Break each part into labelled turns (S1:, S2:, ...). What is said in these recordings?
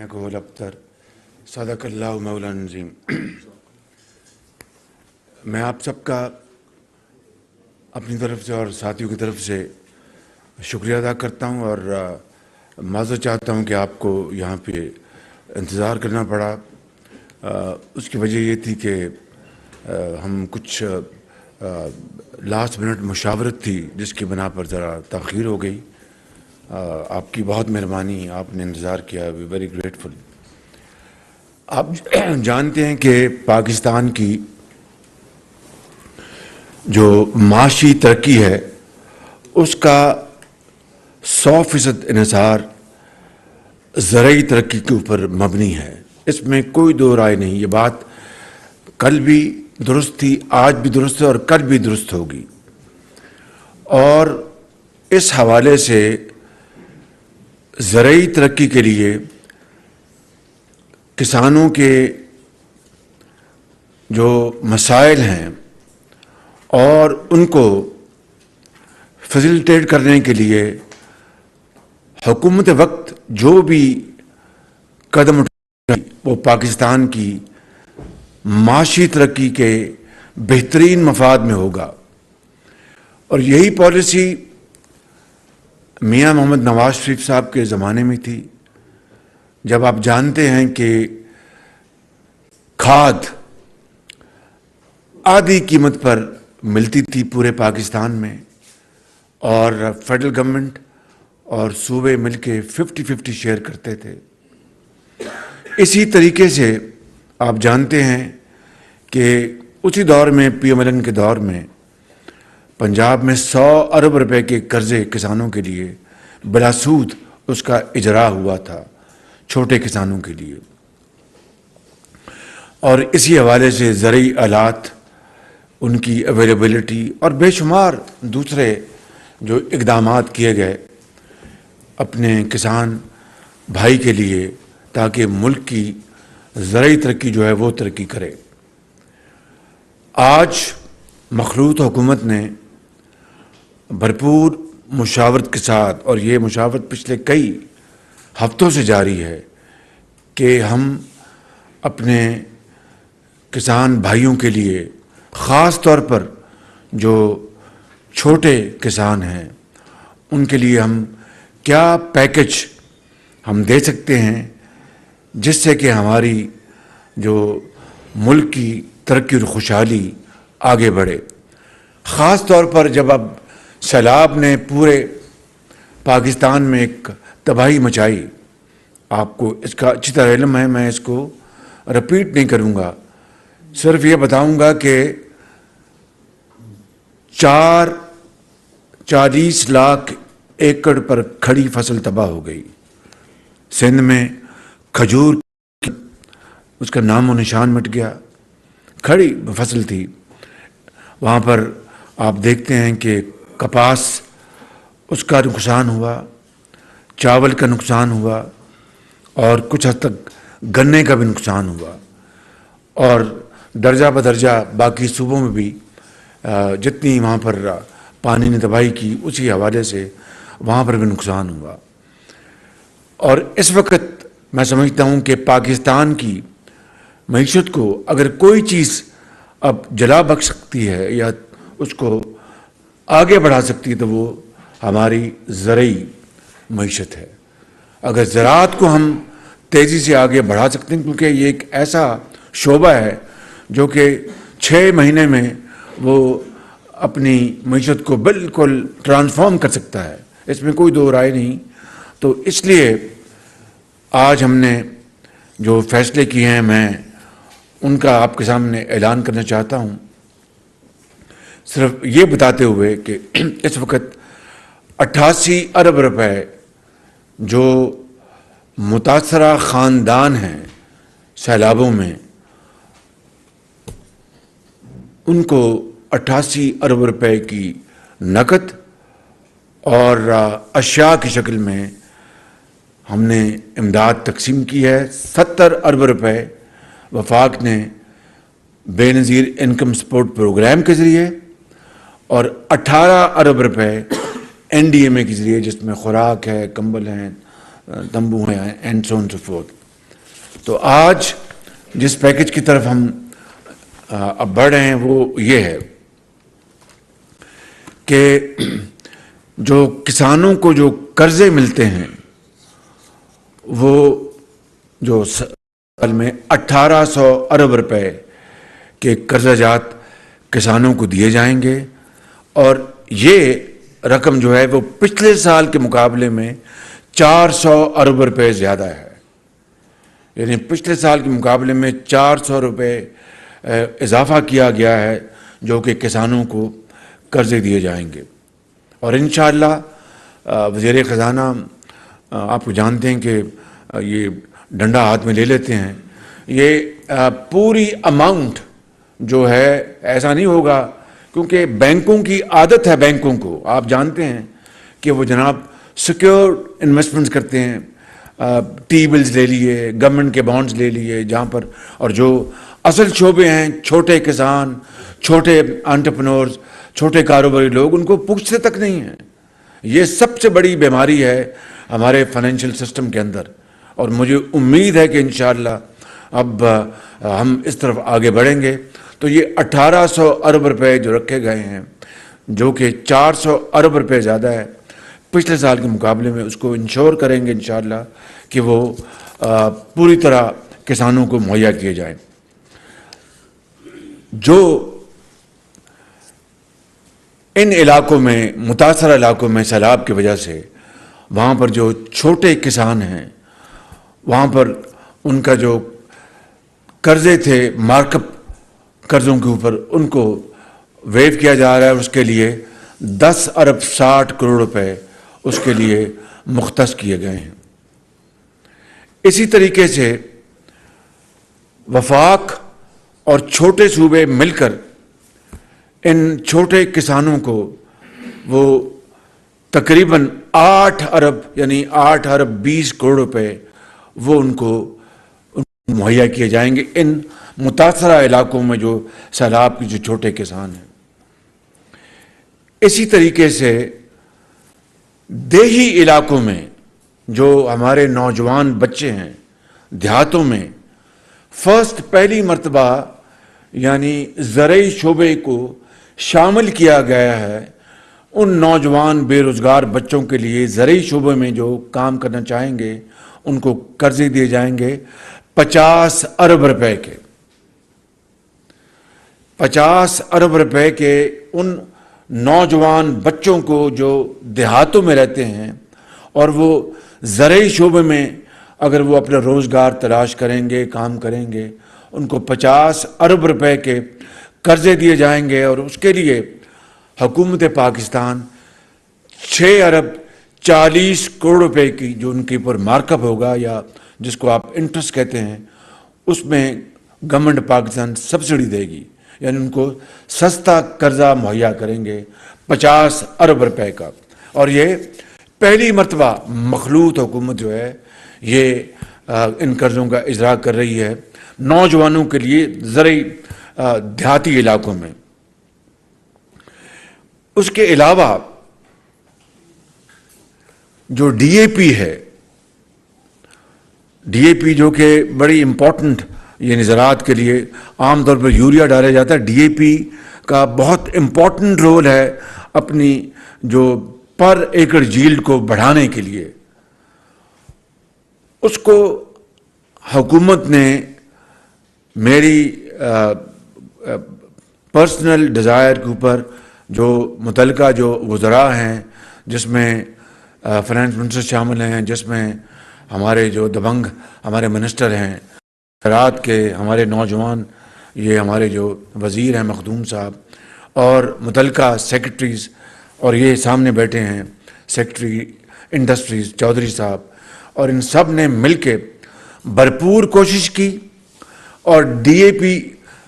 S1: إنك هو الأبتر صدق اللہ مولانا عظیم. میں آپ سب کا اپنی طرف سے اور ساتھیوں کی طرف سے شکریہ ادا کرتا ہوں اور معذرت چاہتا ہوں کہ آپ کو یہاں پہ انتظار کرنا پڑا. اس کی وجہ یہ تھی کہ ہم کچھ لاسٹ منٹ مشاورت تھی جس کی بنا پر ذرا تاخیر ہو گئی. آپ کی بہت مہربانی, آپ نے انتظار کیا, وی ویری گریٹفل. آپ جانتے ہیں کہ پاکستان کی جو معاشی ترقی ہے اس کا 100% انحصار زرعی ترقی کے اوپر مبنی ہے. اس میں کوئی دو رائے نہیں. یہ بات کل بھی درست تھی, آج بھی درست ہے اور کل بھی درست ہوگی. اور اس حوالے سے زرعی ترقی کے لیے کسانوں کے جو مسائل ہیں اور ان کو فیسیلیٹیٹ کرنے کے لیے حکومت وقت جو بھی قدم اٹھائے وہ پاکستان کی معاشی ترقی کے بہترین مفاد میں ہوگا. اور یہی پالیسی میاں محمد نواز شریف صاحب کے زمانے میں تھی, جب آپ جانتے ہیں کہ کھاد آدھی قیمت پر ملتی تھی پورے پاکستان میں اور فیڈرل گورنمنٹ اور صوبے مل کے 50-50 شیئر کرتے تھے. اسی طریقے سے آپ جانتے ہیں کہ اسی دور میں پی ایم ایل این کے دور میں پنجاب میں 100 ارب روپے کے قرضے کسانوں کے لیے بلا سود اس کا اجرا ہوا تھا چھوٹے کسانوں کے لیے. اور اسی حوالے سے زرعی آلات, ان کی اویلیبلٹی اور بے شمار دوسرے جو اقدامات کیے گئے اپنے کسان بھائی کے لیے تاکہ ملک کی زرعی ترقی جو ہے وہ ترقی کرے. آج مخلوط حکومت نے بھرپور مشاورت کے ساتھ, اور یہ مشاورت پچھلے کئی ہفتوں سے جاری ہے, کہ ہم اپنے کسان بھائیوں کے لیے خاص طور پر جو چھوٹے کسان ہیں ان کے لیے ہم کیا پیکج ہم دے سکتے ہیں جس سے کہ ہماری جو ملک کی ترقی اور خوشحالی آگے بڑھے. خاص طور پر جب اب سیلاب نے پورے پاکستان میں ایک تباہی مچائی, آپ کو اس کا اچھی طرح علم ہے, میں اس کو رپیٹ نہیں کروں گا, صرف یہ بتاؤں گا کہ 40 لاکھ ایکڑ پر کھڑی فصل تباہ ہو گئی. سندھ میں کھجور اس کا نام و نشان مٹ گیا, کھڑی فصل تھی. وہاں پر آپ دیکھتے ہیں کہ کپاس اس کا نقصان ہوا, چاول کا نقصان ہوا اور کچھ حد تک گنے کا بھی نقصان ہوا. اور درجہ بدرجہ باقی صوبوں میں بھی جتنی وہاں پر پانی نے تباہی کی اسی حوالے سے وہاں پر بھی نقصان ہوا. اور اس وقت میں سمجھتا ہوں کہ پاکستان کی معیشت کو اگر کوئی چیز اب جلا بخش سکتی ہے یا اس کو آگے بڑھا سکتی ہے تو وہ ہماری زرعی معیشت ہے. اگر زراعت کو ہم تیزی سے آگے بڑھا سکتے ہیں, کیونکہ یہ ایک ایسا شعبہ ہے جو کہ 6 مہینے میں وہ اپنی معیشت کو بالکل ٹرانسفارم کر سکتا ہے, اس میں کوئی دو رائے نہیں. تو اس لیے آج ہم نے جو فیصلے کیے ہیں میں ان کا آپ کے سامنے اعلان کرنا چاہتا ہوں, صرف یہ بتاتے ہوئے کہ اس وقت 88 ارب روپے جو متاثرہ خاندان ہیں سیلابوں میں, ان کو 88 ارب روپے کی نقد اور اشیاء کی شکل میں ہم نے امداد تقسیم کی ہے. 70 ارب روپے وفاق نے بے نظیر انکم سپورٹ پروگرام کے ذریعے اور 18 ارب روپے NDMA کے ذریعے, جس میں خوراک ہے, کمبل ہیں, تمبو ہیں, and so on so forth. تو آج جس پیکج کی طرف ہم اب بڑھ رہے ہیں وہ یہ ہے کہ جو کسانوں کو جو قرضے ملتے ہیں وہ جو سال میں 1800 ارب روپے کے قرضہ جات کسانوں کو دیے جائیں گے، اور یہ رقم جو ہے وہ پچھلے سال کے مقابلے میں 400 ارب روپے زیادہ ہے، یعنی پچھلے سال کے مقابلے میں 400 روپے اضافہ کیا گیا ہے جو کہ کسانوں کو قرضے دیے جائیں گے۔ اور انشاءاللہ وزیر خزانہ آپ کو جانتے ہیں کہ یہ ڈنڈا ہاتھ میں لے لیتے ہیں، یہ پوری اماؤنٹ جو ہے ایسا نہیں ہوگا، کیونکہ بینکوں کی عادت ہے، بینکوں کو آپ جانتے ہیں کہ وہ جناب سیکیور انویسٹمنٹس کرتے ہیں، ٹی بلز لے لیے، گورنمنٹ کے بانڈز لے لیے، جہاں پر اور جو اصل شعبے ہیں چھوٹے کسان، چھوٹے انٹرپرینورز، چھوٹے کاروباری لوگ، ان کو پوچھتے تک نہیں ہیں۔ یہ سب سے بڑی بیماری ہے ہمارے فائنینشیل سسٹم کے اندر، اور مجھے امید ہے کہ انشاءاللہ اب ہم اس طرف آگے بڑھیں گے۔ تو یہ 1800 ارب روپے جو رکھے گئے ہیں، جو کہ 400 ارب روپے زیادہ ہے پچھلے سال کے مقابلے میں، اس کو انشور کریں گے انشاءاللہ کہ وہ پوری طرح کسانوں کو مہیا کیے جائیں۔ جو ان علاقوں میں، متاثرہ علاقوں میں سیلاب کی وجہ سے وہاں پر جو چھوٹے کسان ہیں، وہاں پر ان کا جو قرضے تھے مارک اپ قرضوں کے اوپر، ان کو ویو کیا جا رہا ہے، اس کے لیے 10 ارب 60 کروڑ روپے اس کے لیے مختص کیے گئے ہیں۔ اسی طریقے سے وفاق اور چھوٹے صوبے مل کر ان چھوٹے کسانوں کو وہ تقریباً 8 ارب یعنی 8 ارب 20 کروڑ روپے وہ ان کو مہیا کیے جائیں گے ان متاثرہ علاقوں میں جو سیلاب کے جو چھوٹے کسان ہیں۔ اسی طریقے سے دیہی علاقوں میں جو ہمارے نوجوان بچے ہیں، دیہاتوں میں پہلی مرتبہ یعنی زرعی شعبے کو شامل کیا گیا ہے۔ ان نوجوان بے روزگار بچوں کے لیے زرعی شعبے میں جو کام کرنا چاہیں گے ان کو قرضے دیے جائیں گے 50 ارب روپے کے، 50 ارب روپے کے ان نوجوان بچوں کو جو دیہاتوں میں رہتے ہیں اور وہ زرعی شعبے میں اگر وہ اپنا روزگار تلاش کریں گے، کام کریں گے، ان کو 50 ارب روپے کے قرضے دیے جائیں گے، اور اس کے لیے حکومت پاکستان 6 ارب 40 کروڑ روپے کی جو ان کے اوپر مارک اپ ہوگا، یا جس کو آپ انٹرسٹ کہتے ہیں، اس میں گورنمنٹ پاکستان سبسڈی دے گی، یعنی ان کو سستا قرضہ مہیا کریں گے 50 ارب روپے کا۔ اور یہ پہلی مرتبہ مخلوط حکومت جو ہے یہ ان قرضوں کا اجرا کر رہی ہے نوجوانوں کے لیے زرعی دیہاتی علاقوں میں۔ اس کے علاوہ جو ڈی اے پی ہے، ڈی اے پی جو کہ بڑی امپورٹنٹ یعنی زراعت کے لیے عام طور پر یوریا ڈالا جاتا ہے، ڈی اے پی کا بہت امپورٹنٹ رول ہے اپنی جو پر ایکڑ جیلڈ کو بڑھانے کے لیے۔ اس کو حکومت نے میری پرسنل ڈیزائر کے اوپر جو متعلقہ جو وزراء ہیں، جس میں فائنانس منسٹر شامل ہیں، جس میں ہمارے جو دبنگ ہمارے منسٹر ہیں، زراعت کے ہمارے نوجوان، یہ ہمارے جو وزیر ہیں مخدوم صاحب، اور متعلقہ سیکرٹریز، اور یہ سامنے بیٹھے ہیں سیکرٹری انڈسٹریز چودھری صاحب، اور ان سب نے مل کے بھرپور کوشش کی۔ اور ڈی اے پی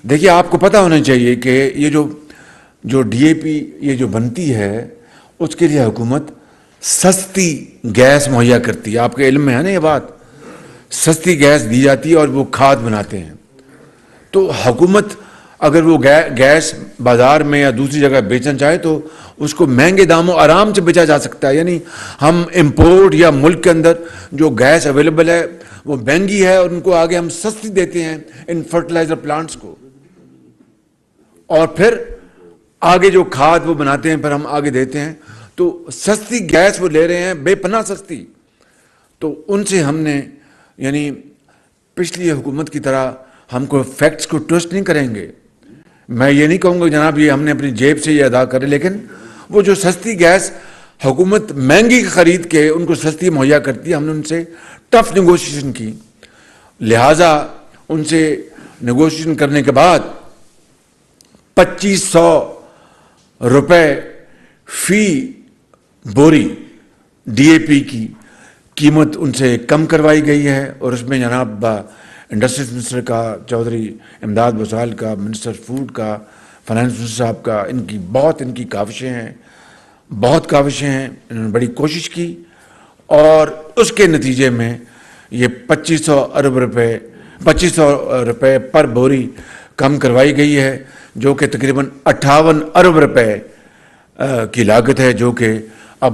S1: دیکھیے، آپ کو پتہ ہونا چاہیے کہ یہ جو ڈی اے پی یہ جو بنتی ہے، اس کے لیے حکومت سستی گیس مہیا کرتی ہے۔ آپ کے علم میں ہے نا یہ بات، سستی گیس دی جاتی ہے اور وہ کھاد بناتے ہیں۔ تو حکومت اگر وہ گیس بازار میں یا دوسری جگہ بیچنا چاہے تو اس کو مہنگے داموں آرام سے بیچا جا سکتا ہے. یعنی ہم امپورٹ یا ملک کے اندر جو گیس اویلیبل ہے وہ مہنگی ہے اور ان کو آگے ہم سستی دیتے ہیں ان فرٹیلائزر پلانٹس کو, اور پھر آگے جو کھاد وہ بناتے ہیں پھر ہم آگے دیتے ہیں. تو سستی گیس وہ لے رہے ہیں, بے پناہ سستی. تو ان سے ہم نے یعنی پچھلی حکومت کی طرح ہم کو فیکٹس کو ٹوسٹ نہیں کریں گے. میں یہ نہیں کہوں گا جناب یہ ہم نے اپنی جیب سے یہ ادا کرے, لیکن وہ جو سستی گیس حکومت مہنگی خرید کے ان کو سستی مہیا کرتی ہے, ہم نے ان سے ٹف نیگوشیشن کی. لہٰذا ان سے نیگوشیشن کرنے کے بعد 2500 روپے فی بوری ڈی اے پی کی قیمت ان سے کم کروائی گئی ہے. اور اس میں جناب انڈسٹریز منسٹر کا, چودھری امداد بسال کا, منسٹر فوڈ کا, فائنانس منسٹر صاحب کا, ان کی کاوشیں ہیں, بہت کاوشیں ہیں. انہوں نے بڑی کوشش کی اور اس کے نتیجے میں یہ 2500 روپے پر بوری کم کروائی گئی ہے, جو کہ تقریباً 58 ارب روپے کی لاگت ہے, جو کہ اب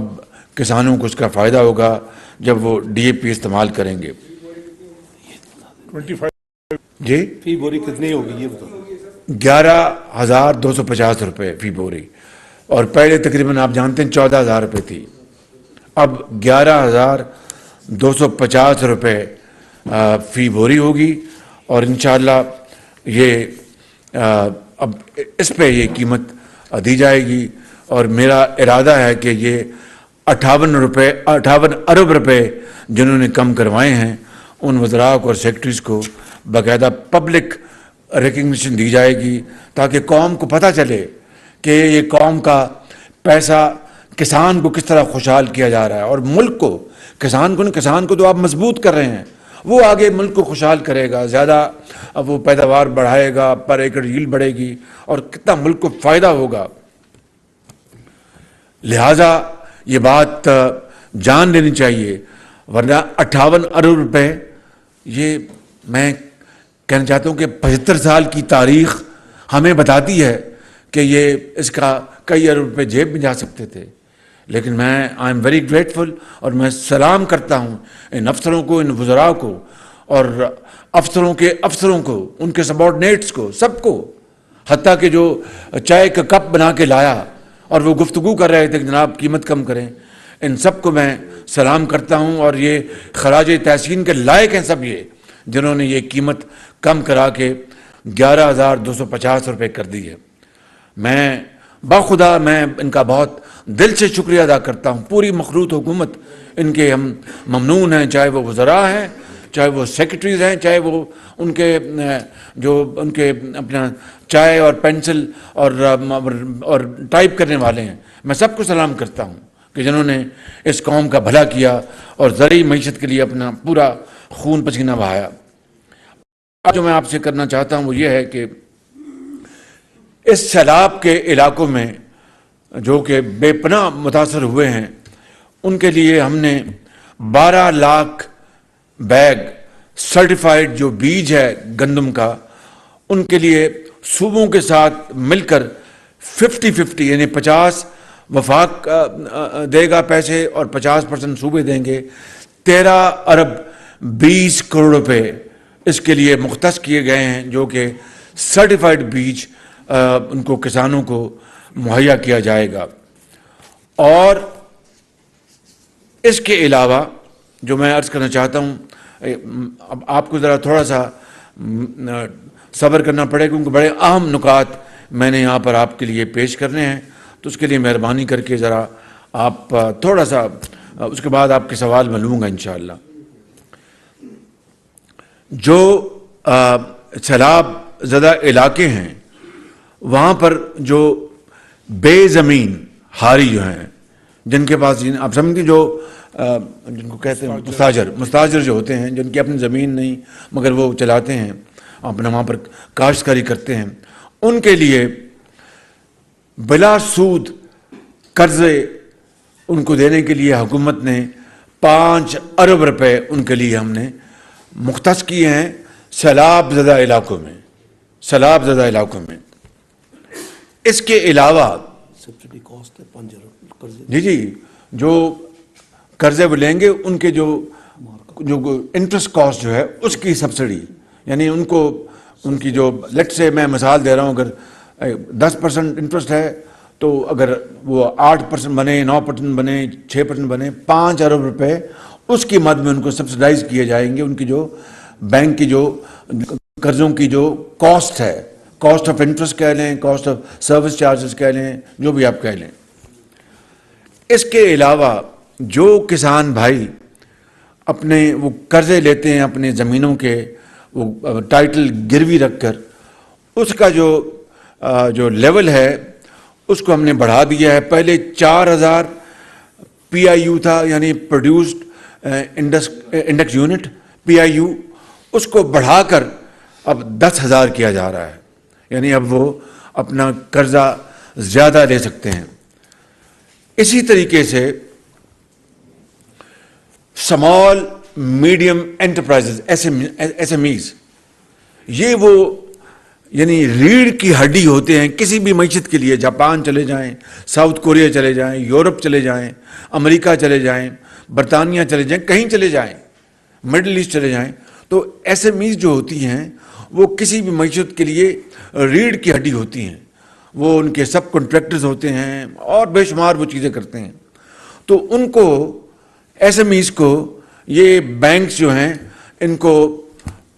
S1: کسانوں کو اس کا فائدہ ہوگا جب وہ ڈی اے پی استعمال کریں گے.
S2: 25
S1: جی
S2: فی بوری کتنی ہوگی یہ بتاؤ؟
S1: 11,250 روپے فی بوری, اور پہلے تقریباً آپ جانتے ہیں 14,000 روپے تھی, اب 11,250 روپے فی بوری ہوگی. اور انشاءاللہ یہ اب اس پہ یہ قیمت دی جائے گی, اور میرا ارادہ ہے کہ یہ 58 ارب روپے جنہوں نے کم کروائے ہیں ان وزراء کو اور سیکٹریز کو باقاعدہ پبلک ریکگنیشن دی جائے گی, تاکہ قوم کو پتہ چلے کہ یہ قوم کا پیسہ کسان کو کس طرح خوشحال کیا جا رہا ہے. اور ملک کو, کسان کو تو آپ مضبوط کر رہے ہیں, وہ آگے ملک کو خوشحال کرے گا, زیادہ وہ پیداوار بڑھائے گا, پر ایکڑ ییلڈ بڑھے گی اور کتنا ملک کو فائدہ ہوگا. لہٰذا یہ بات جان لینی چاہیے, ورنہ 58 ارب روپے, یہ میں کہنا چاہتا ہوں کہ 75 سال کی تاریخ ہمیں بتاتی ہے کہ یہ اس کا کئی ارب روپے جیب میں جا سکتے تھے. لیکن میں آئی ایم ویری گریٹفل, اور میں سلام کرتا ہوں ان افسروں کو, ان وزراء کو, اور افسروں کو, ان کے سبارڈینیٹس کو, سب کو, حتیٰ کہ جو چائے کا کپ بنا کے لایا اور وہ گفتگو کر رہے تھے کہ جناب قیمت کم کریں, ان سب کو میں سلام کرتا ہوں. اور یہ خراج تحسین کے لائق ہیں سب یہ, جنہوں نے یہ قیمت کم کرا کے 11,250 روپے کر دی ہے. میں باخدا میں ان کا بہت دل سے شکریہ ادا کرتا ہوں. پوری مخلوط حکومت ان کے ہم ممنون ہیں, چاہے وہ وزراء ہیں, چاہے وہ سیکرٹریز ہیں, چاہے وہ ان کے اپنا چائے اور پینسل اور ٹائپ کرنے والے ہیں. میں سب کو سلام کرتا ہوں کہ جنہوں نے اس قوم کا بھلا کیا اور زرعی معیشت کے لیے اپنا پورا خون پسینہ بہایا. جو میں آپ سے کرنا چاہتا ہوں وہ یہ ہے کہ اس سیلاب کے علاقوں میں جو کہ بے پناہ متاثر ہوئے ہیں, ان کے لیے ہم نے 12 لاکھ بیگ سرٹیفائیڈ جو بیج ہے گندم کا, ان کے لیے صوبوں کے ساتھ مل کر 50-50 یعنی 50 وفاق دے گا پیسے اور 50% صوبے دیں گے. 13 ارب 20 کروڑ روپے اس کے لیے مختص کیے گئے ہیں, جو کہ سرٹیفائیڈ بیج ان کو کسانوں کو مہیا کیا جائے گا. اور اس کے علاوہ جو میں عرض کرنا چاہتا ہوں, اب آپ کو ذرا تھوڑا سا صبر کرنا پڑے کیونکہ بڑے اہم نکات میں نے یہاں پر آپ کے لیے پیش کرنے ہیں, تو اس کے لیے مہربانی کر کے ذرا آپ تھوڑا سا, اس کے بعد آپ کے سوال میں لوں گا انشاءاللہ. جو سیلاب زدہ علاقے ہیں وہاں پر جو بے زمین ہاری جو ہیں, جن کے پاس آپ سمجھتے جو جن کو کہتے ہیں مستاجر جو ہوتے ہیں, جن کی اپنی زمین نہیں مگر وہ چلاتے ہیں, اپنا وہاں پر کاشتکاری کرتے ہیں, ان کے لیے بلا سود قرضے ان کو دینے کے لیے حکومت نے 5 ارب روپے ان کے لیے ہم نے مختص کیے ہیں سیلاب زدہ علاقوں میں. سیلاب زدہ علاقوں میں. اس کے علاوہ
S2: سبسڈی کاسٹ ہے 5 ارب قرضے.
S1: جی جو قرضے وہ لیں گے ان کے جو انٹرسٹ کاسٹ جو ہے اس کی سبسڈی، یعنی ان کو ان کی جو لیٹ سے میں مثال دے رہا ہوں، اگر 10% انٹرسٹ ہے تو اگر وہ 8% بنے، 9% بنے، 6% بنے، 5 ارب روپے اس کی مد میں ان کو سبسڈائز کیے جائیں گے. ان کی جو بینک کی جو قرضوں کی جو کاسٹ ہے، کاسٹ آف انٹرسٹ کہہ لیں، کاسٹ آف سروس چارجز کہہ لیں، جو بھی آپ کہہ لیں. اس کے علاوہ جو کسان بھائی اپنے وہ قرضے لیتے ہیں اپنے زمینوں کے، وہ ٹائٹل گروی رکھ کر، اس کا جو لیول ہے اس کو ہم نے بڑھا دیا ہے. پہلے 4,000 PIU تھا، یعنی پروڈیوسڈ انڈیکس یونٹ PIU، اس کو بڑھا کر اب 10,000 کیا جا رہا ہے. یعنی اب وہ اپنا قرضہ زیادہ لے سکتے ہیں. اسی طریقے سے اسمال میڈیم انٹرپرائزز SMEs، یہ وہ یعنی ریڑھ کی ہڈی ہوتے ہیں کسی بھی معیشت کے لیے. جاپان چلے جائیں، ساؤتھ کوریا چلے جائیں، یورپ چلے جائیں، امریکہ چلے جائیں، برطانیہ چلے جائیں، کہیں چلے جائیں، مڈل ایسٹ چلے جائیں، تو SMEs جو ہوتی ہیں وہ کسی بھی معیشت کے لیے ریڑھ کی ہڈی ہوتی ہیں. وہ ان کے سب کنٹریکٹرز ہوتے ہیں اور بے شمار وہ چیزیں کرتے ہیں. تو ان کو SMEs کو یہ بینکس جو ہیں ان کو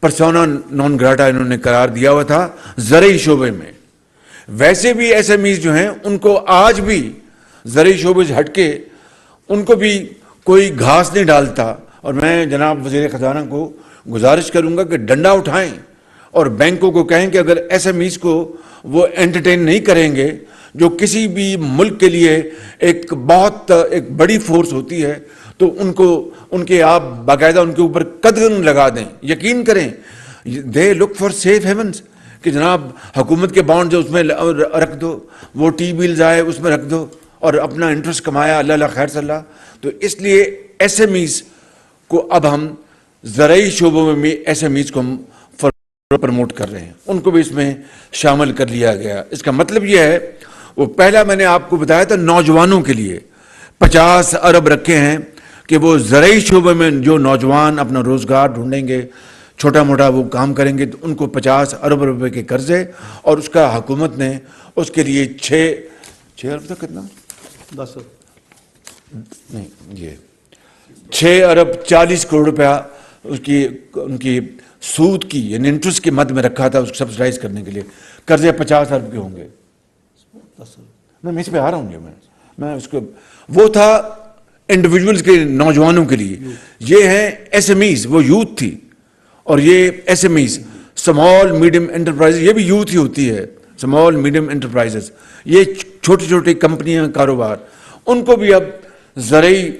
S1: پرسونا نان گراٹا انہوں نے قرار دیا ہوا تھا زرعی شعبے میں. ویسے بھی SMEs جو ہیں ان کو آج بھی زرعی شعبے سے ہٹ کے ان کو بھی کوئی گھاس نہیں ڈالتا. اور میں جناب وزیر خزانہ کو گزارش کروں گا کہ ڈنڈا اٹھائیں اور بینکوں کو کہیں کہ اگر SMEs کو وہ انٹرٹین نہیں کریں گے، جو کسی بھی ملک کے لیے ایک بڑی فورس ہوتی ہے، تو ان کے آپ باقاعدہ ان کے اوپر قدغن لگا دیں. یقین کریں دے لک فار سیف ہیونس کہ جناب حکومت کے بانڈ جو اس میں رکھ دو، وہ ٹی بلز آئے اس میں رکھ دو اور اپنا انٹرسٹ کمایا، اللہ اللہ خیر صلی اللہ. تو اس لیے SMEs کو اب ہم زرعی شعبوں میں بھی SMEs کو ہم پروموٹ کر رہے ہیں، ان کو بھی اس میں شامل کر لیا گیا. اس کا مطلب یہ ہے، وہ پہلا میں نے آپ کو بتایا تھا نوجوانوں کے لیے 50 ارب رکھے ہیں کہ وہ زرعی شعبے میں جو نوجوان اپنا روزگار ڈھونڈیں گے، چھوٹا موٹا وہ کام کریں گے، تو ان کو 50 ارب روپے کے قرضے، اور اس کا حکومت نے اس کے لیے 6 ارب تک کتنا
S2: 10 ارب
S1: نہیں یہ 6 ارب 40 کروڑ روپیہ ان کی سود کی یعنی انٹرسٹ کی مد میں رکھا تھا اس کو سبسڈائز کرنے کے لیے. قرضے 50 ارب کے ہوں گے.
S2: 10 ارب
S1: میں اس پہ آ رہا ہوں میں اس کو، وہ تھا انڈیویجولز کے نوجوانوں کے لیے. یہ ہیں SMEs، وہ یوتھ تھی. اور یہ SMEs اسمال میڈیم انٹرپرائز، یہ بھی یوتھ ہی ہوتی ہے. اسمال میڈیم انٹرپرائزز یہ چھوٹی چھوٹی کمپنیاں، کاروبار، ان کو بھی اب زرعی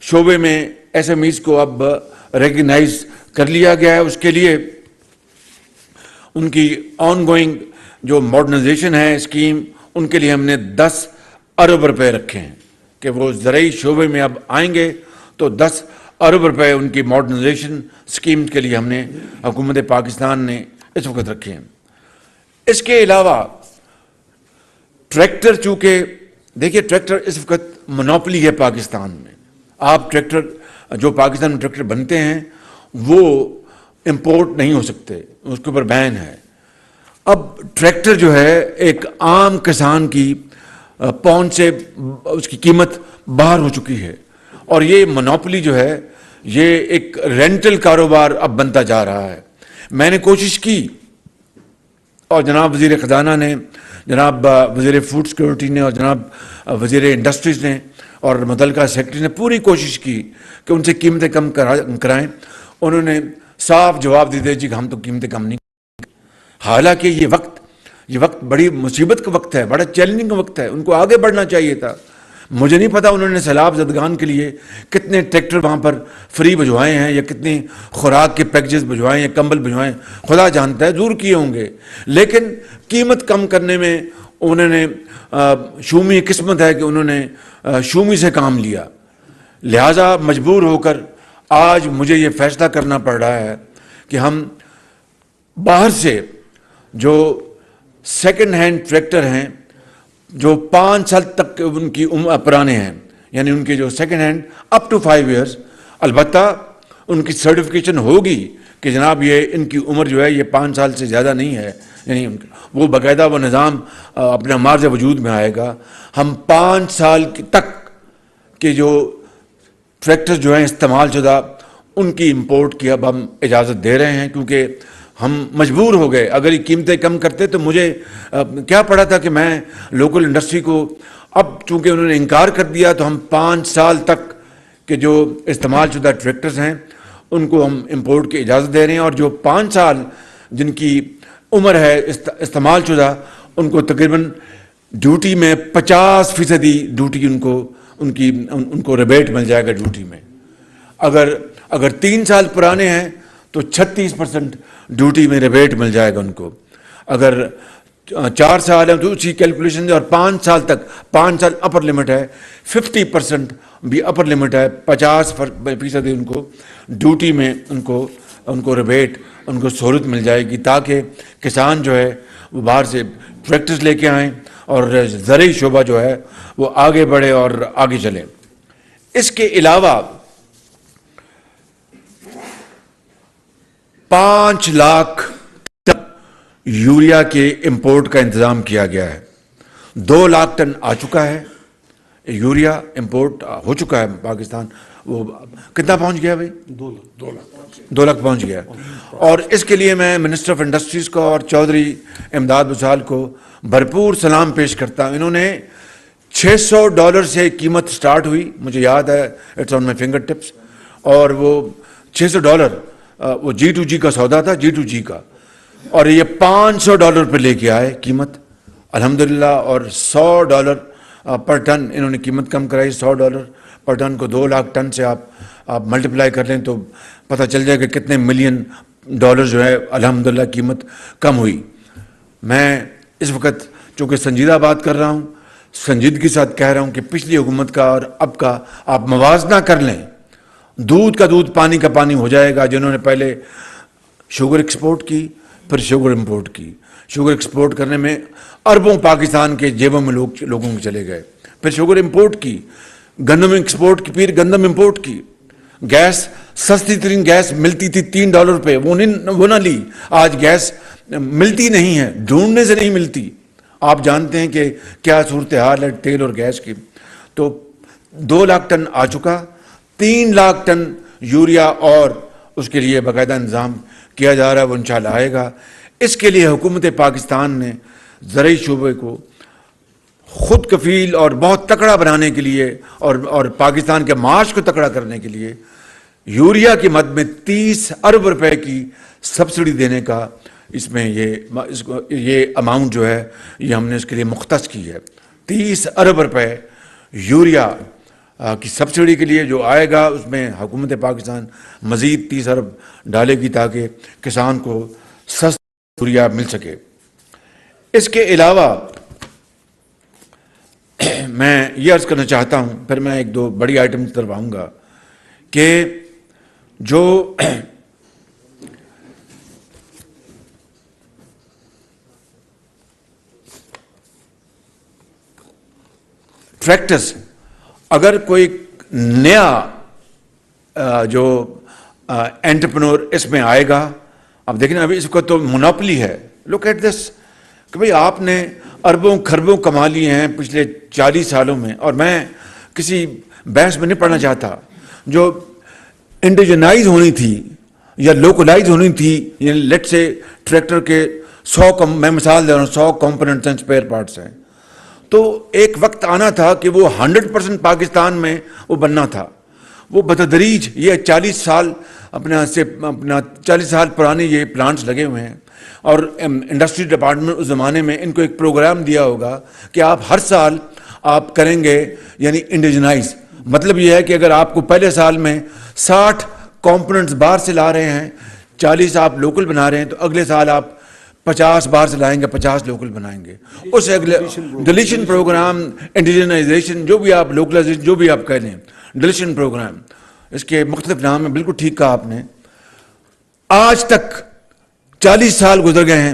S1: شعبے میں SMEs کو اب ریکگنائز کر لیا گیا ہے. اس کے لیے ان کی آن گوئنگ جو ماڈرنائزیشن ہے اسکیم، ان کے لیے ہم نے 10 ارب روپے رکھے ہیں کہ وہ زرعی شعبے میں اب آئیں گے تو 10 ارب روپے ان کی ماڈرنائزیشن اسکیم کے لیے ہم نے حکومت پاکستان نے اس وقت رکھے ہیں. اس کے علاوہ ٹریکٹر، چونکہ دیکھیے ٹریکٹر اس وقت منوپلی ہے پاکستان میں. آپ ٹریکٹر جو پاکستان میں ٹریکٹر بنتے ہیں وہ امپورٹ نہیں ہو سکتے، اس کے اوپر بین ہے. اب ٹریکٹر جو ہے ایک عام کسان کی پہنچ سے اس کی قیمت باہر ہو چکی ہے، اور یہ منوپلی جو ہے یہ ایک رینٹل کاروبار اب بنتا جا رہا ہے. میں نے کوشش کی اور جناب وزیر خزانہ نے، جناب وزیر فوڈ سیکورٹی نے اور جناب وزیر انڈسٹریز نے اور متعلقہ سیکرٹری نے پوری کوشش کی کہ ان سے قیمتیں کم کرائیں. انہوں نے صاف جواب دے دیا جی ہم تو قیمتیں کم نہیں. حالانکہ یہ وقت بڑی مصیبت کا وقت ہے، بڑا چیلنجنگ کا وقت ہے، ان کو آگے بڑھنا چاہیے تھا. مجھے نہیں پتا انہوں نے سیلاب زدگان کے لیے کتنے ٹریکٹر وہاں پر فری بھجوائے ہیں یا کتنی خوراک کے پیکجز بھجوائے ہیں، کمبل بھجوائے ہیں، خدا جانتا ہے، ضرور کیے ہوں گے. لیکن قیمت کم کرنے میں انہوں نے شومی قسمت ہے کہ انہوں نے شومی سے کام لیا. لہٰذا مجبور ہو کر آج مجھے یہ فیصلہ کرنا پڑ رہا ہے کہ ہم باہر سے جو سیکنڈ ہینڈ ٹریکٹر ہیں جو 5 سال تک ان کی پرانے ہیں، یعنی ان کے جو second hand up to 5 years, البتہ ان کی سرٹیفکیشن ہوگی کہ جناب یہ ان کی عمر جو ہے یہ 5 سال سے زیادہ نہیں ہے، یعنی وہ باقاعدہ وہ نظام اپنا مارز وجود میں آئے گا. ہم 5 سال تک کے جو ٹریکٹر جو ہیں استعمال شدہ ان کی امپورٹ کی اب ہم اجازت دے رہے ہیں، کیونکہ ہم مجبور ہو گئے. اگر یہ قیمتیں کم کرتے تو مجھے کیا پڑا تھا کہ میں لوکل انڈسٹری کو، اب چونکہ انہوں نے انکار کر دیا تو ہم 5 سال تک کے جو استعمال شدہ ٹریکٹرز ہیں ان کو ہم امپورٹ کی اجازت دے رہے ہیں، اور جو 5 سال جن کی عمر ہے استعمال شدہ ان کو تقریباً ڈیوٹی میں 50% ڈیوٹی ان کو ریبیٹ مل جائے گا ڈیوٹی میں. اگر 3 سال پرانے ہیں تو 36% ڈیوٹی میں ریبیٹ مل جائے گا ان کو. اگر 4 سال ہیں تو اسی کیلکولیشن سے، اور 5 سال تک 5 سال اپر لمٹ ہے، 50% بھی اپر لمٹ ہے، 50% ان کو ڈیوٹی میں ان کو ریبیٹ، ان کو سہولت مل جائے گی، تاکہ کسان جو ہے وہ باہر سے ٹریکٹرز لے کے آئیں اور زرعی شعبہ جو ہے وہ آگے بڑھے اور آگے چلے. اس کے علاوہ 5 لاکھ ٹن یوریا کے امپورٹ کا انتظام کیا گیا ہے. 2 لاکھ ٹن آ چکا ہے، یوریا امپورٹ ہو چکا ہے پاکستان. وہ کتنا پہنچ گیا بھائی؟ 2 لاکھ پہنچ گیا. اور اس کے لیے میں منسٹر آف انڈسٹریز کو اور چودھری امداد بسال کو بھرپور سلام پیش کرتا ہوں. انہوں نے $600 سے قیمت سٹارٹ ہوئی، مجھے یاد ہے، it's on my fingertips, اور وہ $600 وہ G2G کا سودا تھا، G2G کا، اور یہ $500 پہ لے کے آئے قیمت الحمدللہ. اور $100 پر ٹن انہوں نے قیمت کم کرائی. $100 پر ٹن کو 2 لاکھ ٹن سے آپ ملٹیپلائی کر لیں تو پتہ چل جائے کہ کتنے ملین ڈالر جو ہے الحمدللہ قیمت کم ہوئی. میں اس وقت چونکہ سنجیدہ بات کر رہا ہوں، سنجیدگی ساتھ کہہ رہا ہوں کہ پچھلی حکومت کا اور اب کا آپ موازنہ کر لیں. دودھ کا دودھ، پانی کا پانی ہو جائے گا. جنہوں نے پہلے شوگر ایکسپورٹ کی، پھر شوگر امپورٹ کی، شوگر ایکسپورٹ کرنے میں اربوں پاکستان کے جیبوں میں لوگوں کے چلے گئے، پھر شوگر امپورٹ کی، گندم ایکسپورٹ کی، پھر گندم امپورٹ کی. گیس، سستی ترین گیس ملتی تھی $3 پہ، وہ نہ لی. آج گیس ملتی نہیں ہے، ڈھونڈنے سے نہیں ملتی. آپ جانتے ہیں کہ کیا صورتحال ہے تیل اور گیس کی. تو 2 لاکھ ٹن آ چکا. 3 لاکھ ٹن یوریا اور اس کے لیے باقاعدہ انتظام کیا جا رہا ہے، وہ انشاءاللہ آئے گا. اس کے لیے حکومت پاکستان نے زرعی شعبے کو خود کفیل اور بہت تکڑا بنانے کے لیے اور پاکستان کے معاش کو تکڑا کرنے کے لیے یوریا کی مد میں 30 ارب روپے کی سبسڈی دینے کا اس میں یہ اماؤنٹ جو ہے یہ ہم نے اس کے لیے مختص کی ہے. 30 ارب روپے یوریا کی سبسڈی کے لیے جو آئے گا، اس میں حکومت پاکستان مزید 30 ارب ڈالے گی تاکہ کسان کو سستا یوریا مل سکے. اس کے علاوہ میں یہ عرض کرنا چاہتا ہوں، پھر میں 1-2 بڑی آئٹم کی طرف آؤں گا، کہ جو ٹریکٹرز، اگر کوئی نیا جو انٹرپرنور اس میں آئے گا، اب دیکھیں ابھی اس کو تو مونوپلی ہے. لک ایٹ دس کہ بھئی آپ نے اربوں خربوں کما لیے ہیں پچھلے 40 سالوں میں، اور میں کسی بحث میں نہیں پڑھنا چاہتا. جو انڈیجنائز ہونی تھی یا لوکلائز ہونی تھی، یعنی لیٹ سے ٹریکٹر کے 100 میں مثال دے رہا ہوں 100 کمپوننٹس ہیں، اسپیئر پارٹس ہیں، تو ایک وقت آنا تھا کہ وہ 100% پاکستان میں وہ بننا تھا. وہ بتدریج یہ 40 سال اپنا 40 سال پرانے یہ پلانٹس لگے ہوئے ہیں، اور انڈسٹری ڈپارٹمنٹ اس زمانے میں ان کو ایک پروگرام دیا ہوگا کہ آپ ہر سال آپ کریں گے، یعنی انڈیجنائز. مطلب یہ ہے کہ اگر آپ کو پہلے سال میں 60 کمپوننٹس باہر سے لا رہے ہیں، 40 آپ لوکل بنا رہے ہیں، تو اگلے سال آپ 50 باہر سے لائیں گے، 50 لوکل بنائیں گے. اس اگلے ڈلیشن پروگرام، انڈیجنائزیشن، جو بھی آپ لوکلائزیشن جو بھی آپ کہہ لیں، ڈلیشن پروگرام، اس کے مختلف نام ہیں. بالکل ٹھیک کہا آپ نے. آج تک 40 سال گزر گئے ہیں،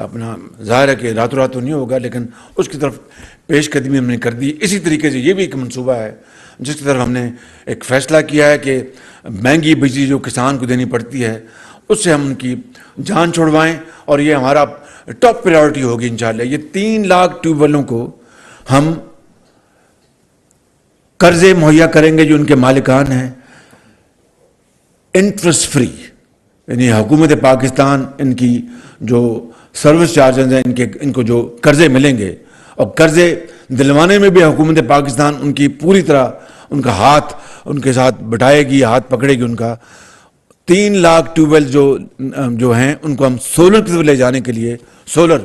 S1: اپنا ظاہر ہے کہ راتوں رات تو نہیں ہوگا، لیکن اس کی طرف پیش قدمی ہم نے کر دی. اسی طریقے سے یہ بھی ایک منصوبہ ہے جس کی طرف ہم نے ایک فیصلہ کیا ہے کہ مہنگی بجلی جو کسان کو دینی پڑتی ہے اس سے ہم ان کی جان چھڑوائیں، اور یہ ہمارا ٹاپ پریورٹی ہوگی انشاءاللہ. یہ 3 لاکھ ٹیوب ویلوں کو ہم قرضے مہیا کریں گے جو ان کے مالکان ہیں، انٹرسٹ فری. یعنی حکومت پاکستان ان کی جو سروس چارجز ہیں ان کو جو قرضے ملیں گے، اور قرضے دلوانے میں بھی حکومت پاکستان ان کی پوری طرح ان کا ہاتھ ان کے ساتھ بٹھائے گی، ہاتھ پکڑے گی ان کا. 3 لاکھ ٹیوب ویل جو ہیں ان کو ہم سولر کی طرف لے جانے کے لیے، سولر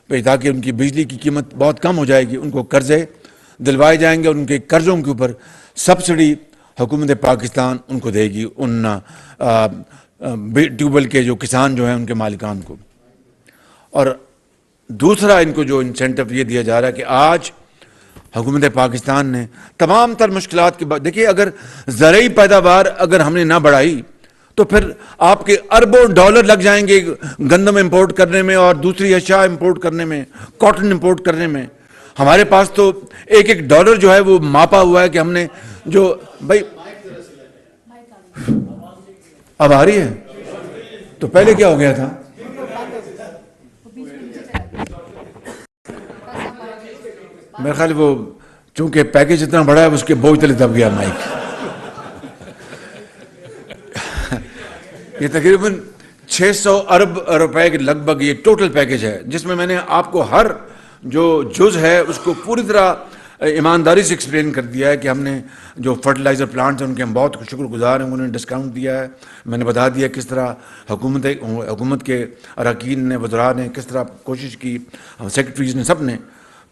S1: پہ، تاکہ ان کی بجلی کی قیمت بہت کم ہو جائے گی، ان کو قرضے دلوائے جائیں گے اور ان کے قرضوں کے اوپر سبسڈی حکومت پاکستان ان کو دے گی، ان ٹیوب ویل کے جو کسان جو ہیں ان کے مالکان کو. اور دوسرا ان کو جو انسینٹو یہ دیا جا رہا ہے کہ آج حکومت پاکستان نے تمام تر مشکلات کے بعد، دیکھیے اگر زرعی پیداوار اگر ہم نے نہ بڑھائی تو پھر آپ کے اربوں ڈالر لگ جائیں گے گندم امپورٹ کرنے میں اور دوسری اشیاء امپورٹ کرنے میں، کاٹن امپورٹ کرنے میں. ہمارے پاس تو ایک ایک ڈالر جو ہے وہ ماپا ہوا ہے کہ ہم نے جو بھائی اب آ رہی ہے، تو پہلے کیا ہو گیا تھا؟ میرے خیال وہ چونکہ پیکج اتنا بڑا ہے اس کے بوجھ تلے دب گیا مائک. یہ تقریباً 600 ارب روپے کے لگ بھگ یہ ٹوٹل پیکج ہے، جس میں نے آپ کو ہر جو جز ہے اس کو پوری طرح ایمانداری سے ایکسپلین کر دیا ہے کہ ہم نے جو فرٹیلائزر پلانٹس ہیں ان کے ہم بہت شکر گزار ہیں، انہوں نے ڈسکاؤنٹ دیا ہے. میں نے بتا دیا کس طرح حکومت کے اراکین نے، وزراء نے کس طرح کوشش کی، سیکرٹریز نے، سب نے.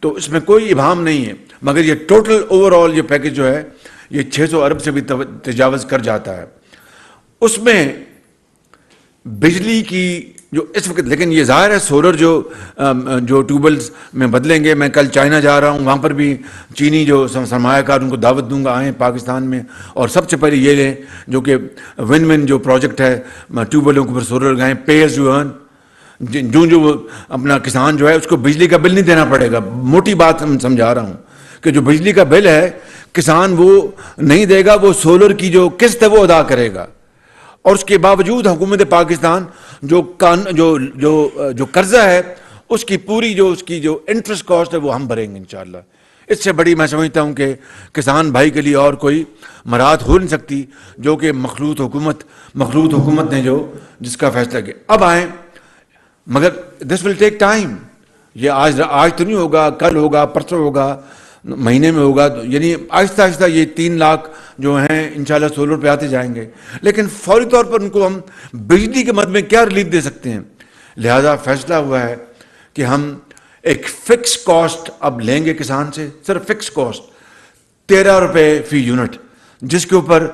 S1: تو اس میں کوئی ابہام نہیں ہے، مگر یہ ٹوٹل اوور آل یہ پیکج جو ہے یہ 600 ارب سے بھی تجاوز کر جاتا ہے. اس میں بجلی کی جو اس وقت، لیکن یہ ظاہر ہے سولر جو ٹیوبلز میں بدلیں گے. میں کل چائنا جا رہا ہوں، وہاں پر بھی چینی جو سرمایہ کار ان کو دعوت دوں گا آئیں پاکستان میں، اور سب سے پہلے یہ لیں جو کہ ون ون جو پروجیکٹ ہے، ٹیوب ویلوں کے اوپر سولر لگائیں، پے ایز یو ارن. جو اپنا کسان جو ہے اس کو بجلی کا بل نہیں دینا پڑے گا. موٹی بات ہم سمجھا رہا ہوں کہ جو بجلی کا بل ہے کسان وہ نہیں دے گا، وہ سولر کی جو قسط ہے وہ ادا کرے گا. اور اس کے باوجود حکومت پاکستان جو قرضہ ہے اس کی پوری اس کی جو انٹرسٹ کاسٹ ہے وہ ہم بھریں گے انشاءاللہ. اس سے بڑی میں سمجھتا ہوں کہ کسان بھائی کے لیے اور کوئی مراحت ہو نہیں سکتی جو کہ مخلوط حکومت نے جس کا فیصلہ کیا. اب آئیں، مگر دس ول ٹیک ٹائم. یہ آج تو نہیں ہوگا، کل ہوگا، پرسوں ہوگا، مہینے میں ہوگا. یعنی آہستہ آہستہ یہ 3 لاکھ جو ہیں انشاءاللہ سولر پہ آتے جائیں گے. لیکن فوری طور پر ان کو ہم بجلی کے مد میں کیا ریلیف دے سکتے ہیں؟ لہذا فیصلہ ہوا ہے کہ ہم ایک فکس کاسٹ اب لیں گے کسان سے، صرف فکس کاسٹ 13 روپے فی یونٹ، جس کے اوپر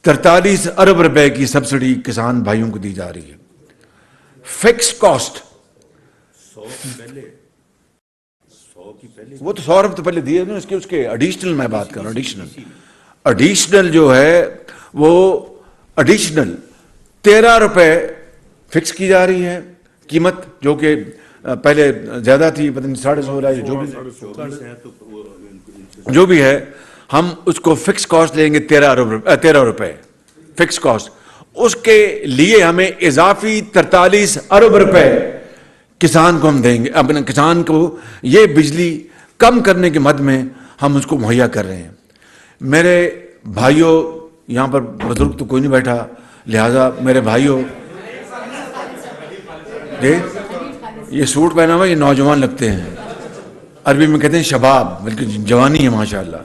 S1: 43 ارب روپے کی سبسڈی کسان بھائیوں کو دی جا رہی ہے. فکس کاسٹ وہ تو 100 ارب تو پہلے دیے نا، اس کے ایڈیشنل میں بات کر رہا ہوں. ایڈیشنل جو ہے وہ ایڈیشنل 13 روپے فکس کی جا رہی ہے قیمت، جو کہ پہلے زیادہ تھی، پتہ نہیں 16.5 جو بھی ہے. ہم اس کو فکس کاسٹ لیں گے 13 روپے فکس کاسٹ. اس کے لیے ہمیں اضافی 43 ارب روپے کسان کو ہم دیں گے. اپنے کسان کو یہ بجلی کم کرنے کے مد میں ہم اس کو مہیا کر رہے ہیں. میرے بھائیوں، یہاں پر بزرگ تو کوئی نہیں بیٹھا، لہذا میرے بھائیوں، یہ سوٹ پہنا ہوا یہ نوجوان لگتے ہیں، عربی میں کہتے ہیں شباب، بلکہ جوانی ہے ماشاءاللہ.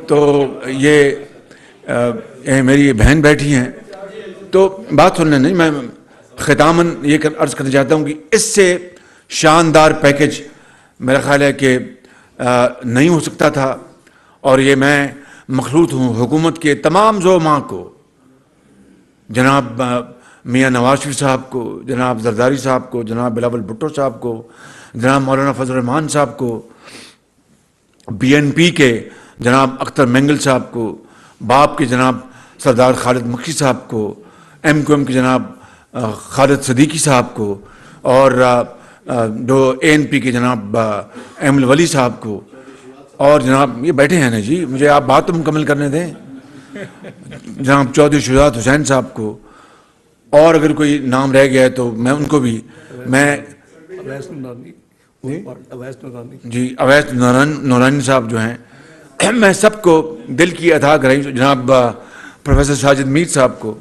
S1: تو یہ میری بہن بیٹھی ہیں، تو بات سننے نہیں، میں ختاماً یہ عرض کرنا چاہتا ہوں کہ اس سے شاندار پیکج میرا خیال ہے کہ نہیں ہو سکتا تھا. اور یہ میں مخلوط ہوں حکومت کے تمام زعماء کو، جناب میاں نواز شریف صاحب کو، جناب زرداری صاحب کو، جناب بلاول بھٹو صاحب کو، جناب مولانا فضل الرحمان صاحب کو، BNP کے جناب اختر مینگل صاحب کو، باپ کے جناب سردار خالد مکھی صاحب کو، MQM کے جناب خالد صدیقی صاحب کو، اور جو ANP کے جناب احمد ولی صاحب کو، اور جناب یہ بیٹھے ہیں نا جی، مجھے آپ بات تو مکمل کرنے دیں، جناب چودھری شجاعت حسین صاحب کو، اور اگر کوئی نام رہ گیا ہے تو میں ان کو بھی، میں
S2: اویس نورانی، اویس نورانی،
S1: جی اویس نورانی صاحب جو ہیں، میں سب کو دل کی اتھاہ گہرائیوں سے، جناب پروفیسر ساجد میر صاحب کو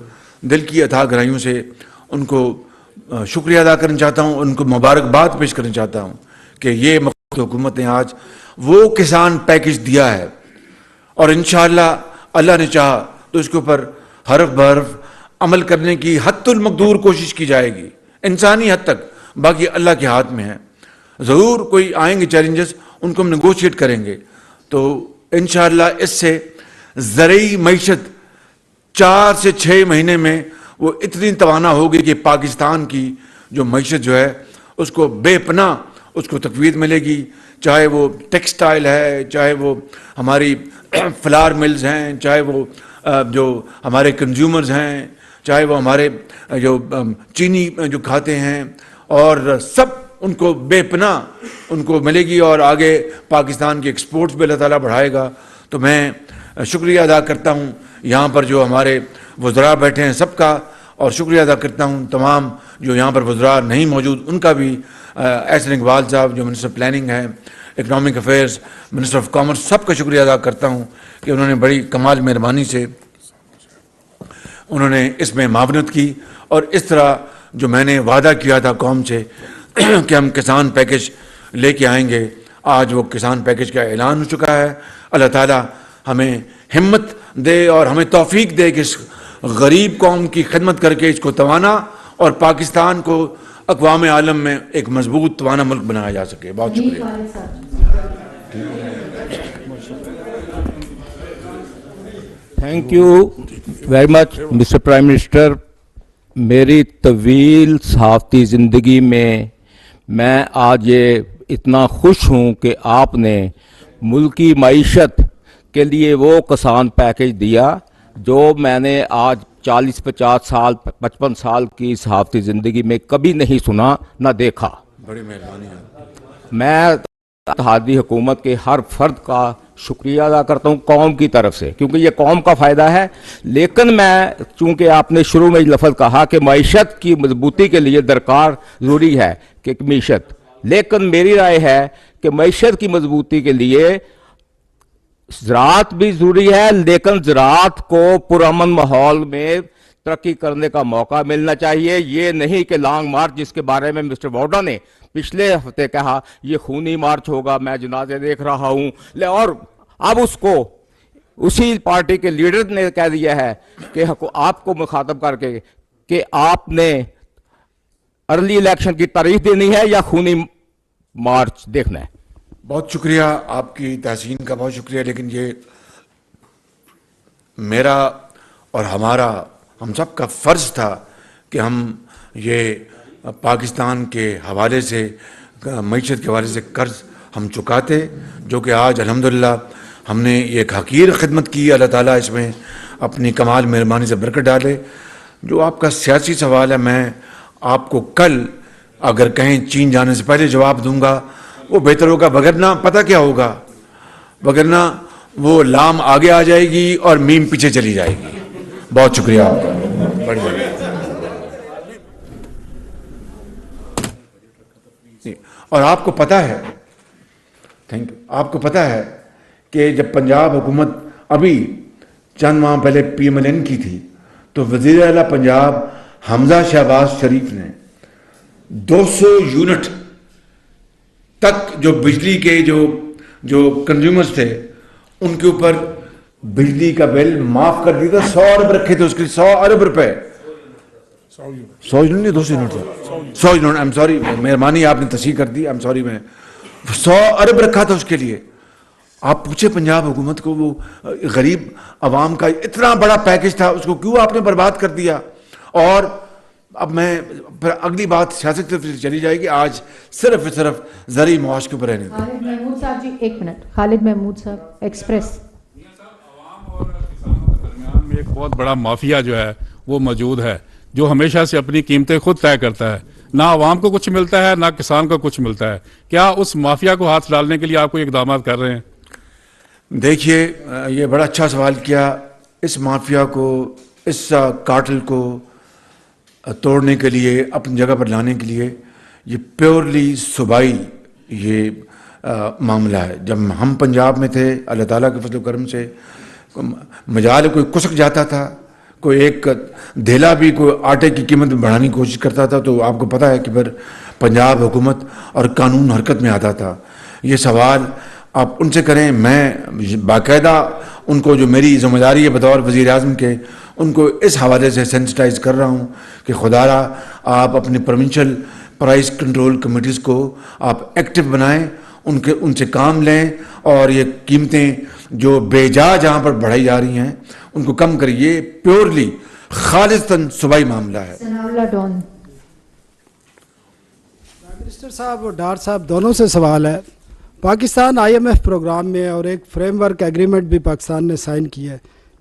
S1: دل کی اتھاہ گہرائیوں سے ان کو شکریہ ادا کرنا چاہتا ہوں، ان کو مبارکباد پیش کرنا چاہتا ہوں کہ یہ حکومت نے آج وہ کسان پیکج دیا ہے، اور انشاءاللہ اللہ نے چاہا تو اس کے اوپر حرف بحرف عمل کرنے کی حد المقدور کوشش کی جائے گی، انسانی حد تک، باقی اللہ کے ہاتھ میں ہے۔ ضرور کوئی آئیں گے چیلنجز، ان کو ہم نیگوشیٹ کریں گے، تو انشاءاللہ اس سے زرعی معیشت 4 سے 6 مہینے میں وہ اتنی توانا ہوگی کہ پاکستان کی جو معیشت جو ہے اس کو بے پناہ اس کو تقویت ملے گی، چاہے وہ ٹیکسٹائل ہے، چاہے وہ ہماری فلاور ملز ہیں، چاہے وہ جو ہمارے کنزیومرز ہیں، چاہے وہ ہمارے جو چینی جو کھاتے ہیں، اور سب ان کو بے پناہ ان کو ملے گی، اور آگے پاکستان کی ایکسپورٹس بھی اللہ تعالیٰ بڑھائے گا۔ تو میں شکریہ ادا کرتا ہوں یہاں پر جو ہمارے وزراء بیٹھے ہیں سب کا، اور شکریہ ادا کرتا ہوں تمام جو یہاں پر وزراء نہیں موجود ان کا بھی، احسن اقبال صاحب جو منسٹر پلاننگ ہے، economic affairs, minister of commerce, سب کا شکریہ ادا کرتا ہوں کہ انہوں نے بڑی کمال مہربانی سے انہوں نے اس میں معاونت کی، اور اس طرح جو میں نے وعدہ کیا تھا قوم سے کہ ہم کسان پیکج لے کے آئیں گے، آج وہ کسان پیکج کا اعلان ہو چکا ہے۔ اللہ تعالیٰ ہمیں ہمت دے اور ہمیں توفیق دے کہ اس غریب قوم کی خدمت کر کے اس کو توانا اور پاکستان کو اقوام عالم میں ایک مضبوط توانا ملک بنایا جا سکے۔ بہت شکریہ۔
S3: Thank you very much mister prime minister. میری طویل صحافتی زندگی میں آج یہ اتنا خوش ہوں کہ آپ نے ملکی معیشت کے لیے وہ کسان پیکج دیا جو میں نے آج 40-50 سال 55 سال کی صحافتی زندگی میں کبھی نہیں سنا نہ دیکھا۔
S1: بڑی مہربانی ہے۔
S3: میں اتحادی حکومت کے ہر فرد کا شکریہ ادا کرتا ہوں قوم کی طرف سے، کیونکہ یہ قوم کا فائدہ ہے، لیکن میں چونکہ آپ نے شروع میں لفظ کہا کہ معیشت کی مضبوطی کے لیے درکار ضروری ہے کہ معیشت، لیکن میری رائے ہے کہ معیشت کی مضبوطی کے لیے زراعت بھی ضروری ہے، لیکن زراعت کو پرامن ماحول میں ترقی کرنے کا موقع ملنا چاہیے۔ یہ نہیں کہ لانگ مارچ جس کے بارے میں مسٹر ووڈا نے پچھلے ہفتے کہا یہ خونی مارچ ہوگا، میں جنازے دیکھ رہا ہوں، اور اب اس کو اسی پارٹی کے لیڈر نے کہہ دیا ہے کہ آپ کو مخاطب کر کے کہ آپ نے ارلی الیکشن کی تاریخ دینی ہے یا خونی مارچ دیکھنا ہے۔
S1: بہت شکریہ آپ کی تحسین کا، بہت شکریہ، لیکن یہ میرا اور ہمارا ہم سب کا فرض تھا کہ ہم یہ پاکستان کے حوالے سے معیشت کے حوالے سے قرض ہم چکاتے، جو کہ آج الحمدللہ ہم نے ایک حقیر خدمت کی۔ اللہ تعالیٰ اس میں اپنی کمال مہربانی سے برکت ڈالے۔ جو آپ کا سیاسی سوال ہے، میں آپ کو کل اگر کہیں چین جانے سے پہلے جواب دوں گا، وہ بہتر ہوگا، وگرنہ پتہ کیا ہوگا، وگرنہ وہ لام آگے آ جائے گی اور میم پیچھے چلی جائے گی۔ بہت شکریہ آپ کا، بڑھیا۔ اور آپ کو پتہ ہے، تھینک یو، آپ کو پتہ ہے کہ جب پنجاب حکومت ابھی چند ماہ پہلے PMLN کی تھی تو وزیر اعلیٰ پنجاب حمزہ شہباز شریف نے 200 یونٹ تک جو بجلی کے جو کنزیومرز تھے ان کے اوپر بجلی کا بل معاف کر دیا تھا۔ 100 ارب رکھے تھے اس کے، 100 ارب روپے، 100 یونٹ نہیں، 200 یونٹ تھا، 100 یونٹ، ایم سوری، مہربانی آپ نے تصحیح کر دی، ایم سوری، میں 100 ارب رکھا تھا اس کے لیے۔ آپ پوچھے پنجاب حکومت کو، وہ غریب عوام کا اتنا بڑا پیکج تھا، اس کو کیوں آپ نے برباد کر دیا؟ اور اب میں پھر اگلی بات سیاست کی طرف چلی جائے گی، آج صرف زرعی معاش کے اوپر رہنے دیں۔
S4: خالد محمود صاحب جی، ایک منٹ، خالد محمود صاحب ایکسپریس۔
S5: عوام اور کسانوں کے درمیان میں ایک بہت بڑا مافیا جو ہے وہ موجود ہے، جو ہمیشہ سے اپنی قیمتیں خود طے کرتا ہے۔ نہ عوام کو کچھ ملتا ہے نہ کسان کو کچھ ملتا ہے. کیا اس مافیا کو ہاتھ ڈالنے کے لیے آپ کوئی اقدامات کر رہے ہیں؟
S1: دیکھیے یہ بڑا اچھا سوال کیا. اس مافیا کو، اس کارٹل کو توڑنے کے لیے، اپنی جگہ پر لانے کے لیے یہ پیورلی صوبائی یہ معاملہ ہے. جب ہم پنجاب میں تھے اللہ تعالیٰ کے فضل و کرم سے مجال کوئی کسک جاتا تھا، کوئی ایک دھیلا بھی کوئی آٹے کی قیمت بڑھانے کی کوشش کرتا تھا تو آپ کو پتہ ہے کہ پھر پنجاب حکومت اور قانون حرکت میں آتا تھا. یہ سوال آپ ان سے کریں. میں باقاعدہ ان کو جو میری ذمہ داری ہے بطور وزیر اعظم کے، ان کو اس حوالے سے سینسٹائز کر رہا ہوں کہ خدا را آپ اپنے پروونشل پرائس کنٹرول کمیٹیز کو آپ ایکٹیو بنائیں، ان سے کام لیں اور یہ قیمتیں جو بے جا جہاں پر بڑھائی جا رہی ہیں ان کو کم کریے. یہ پیورلی خالصتاً صوبائی معاملہ ہے.
S4: سناولا ڈون.
S2: منسٹر صاحب اور ڈار صاحب دونوں سے سوال ہے. پاکستان IMF پروگرام میں اور ایک فریم ورک ایگریمنٹ بھی پاکستان نے سائن کیا ہے.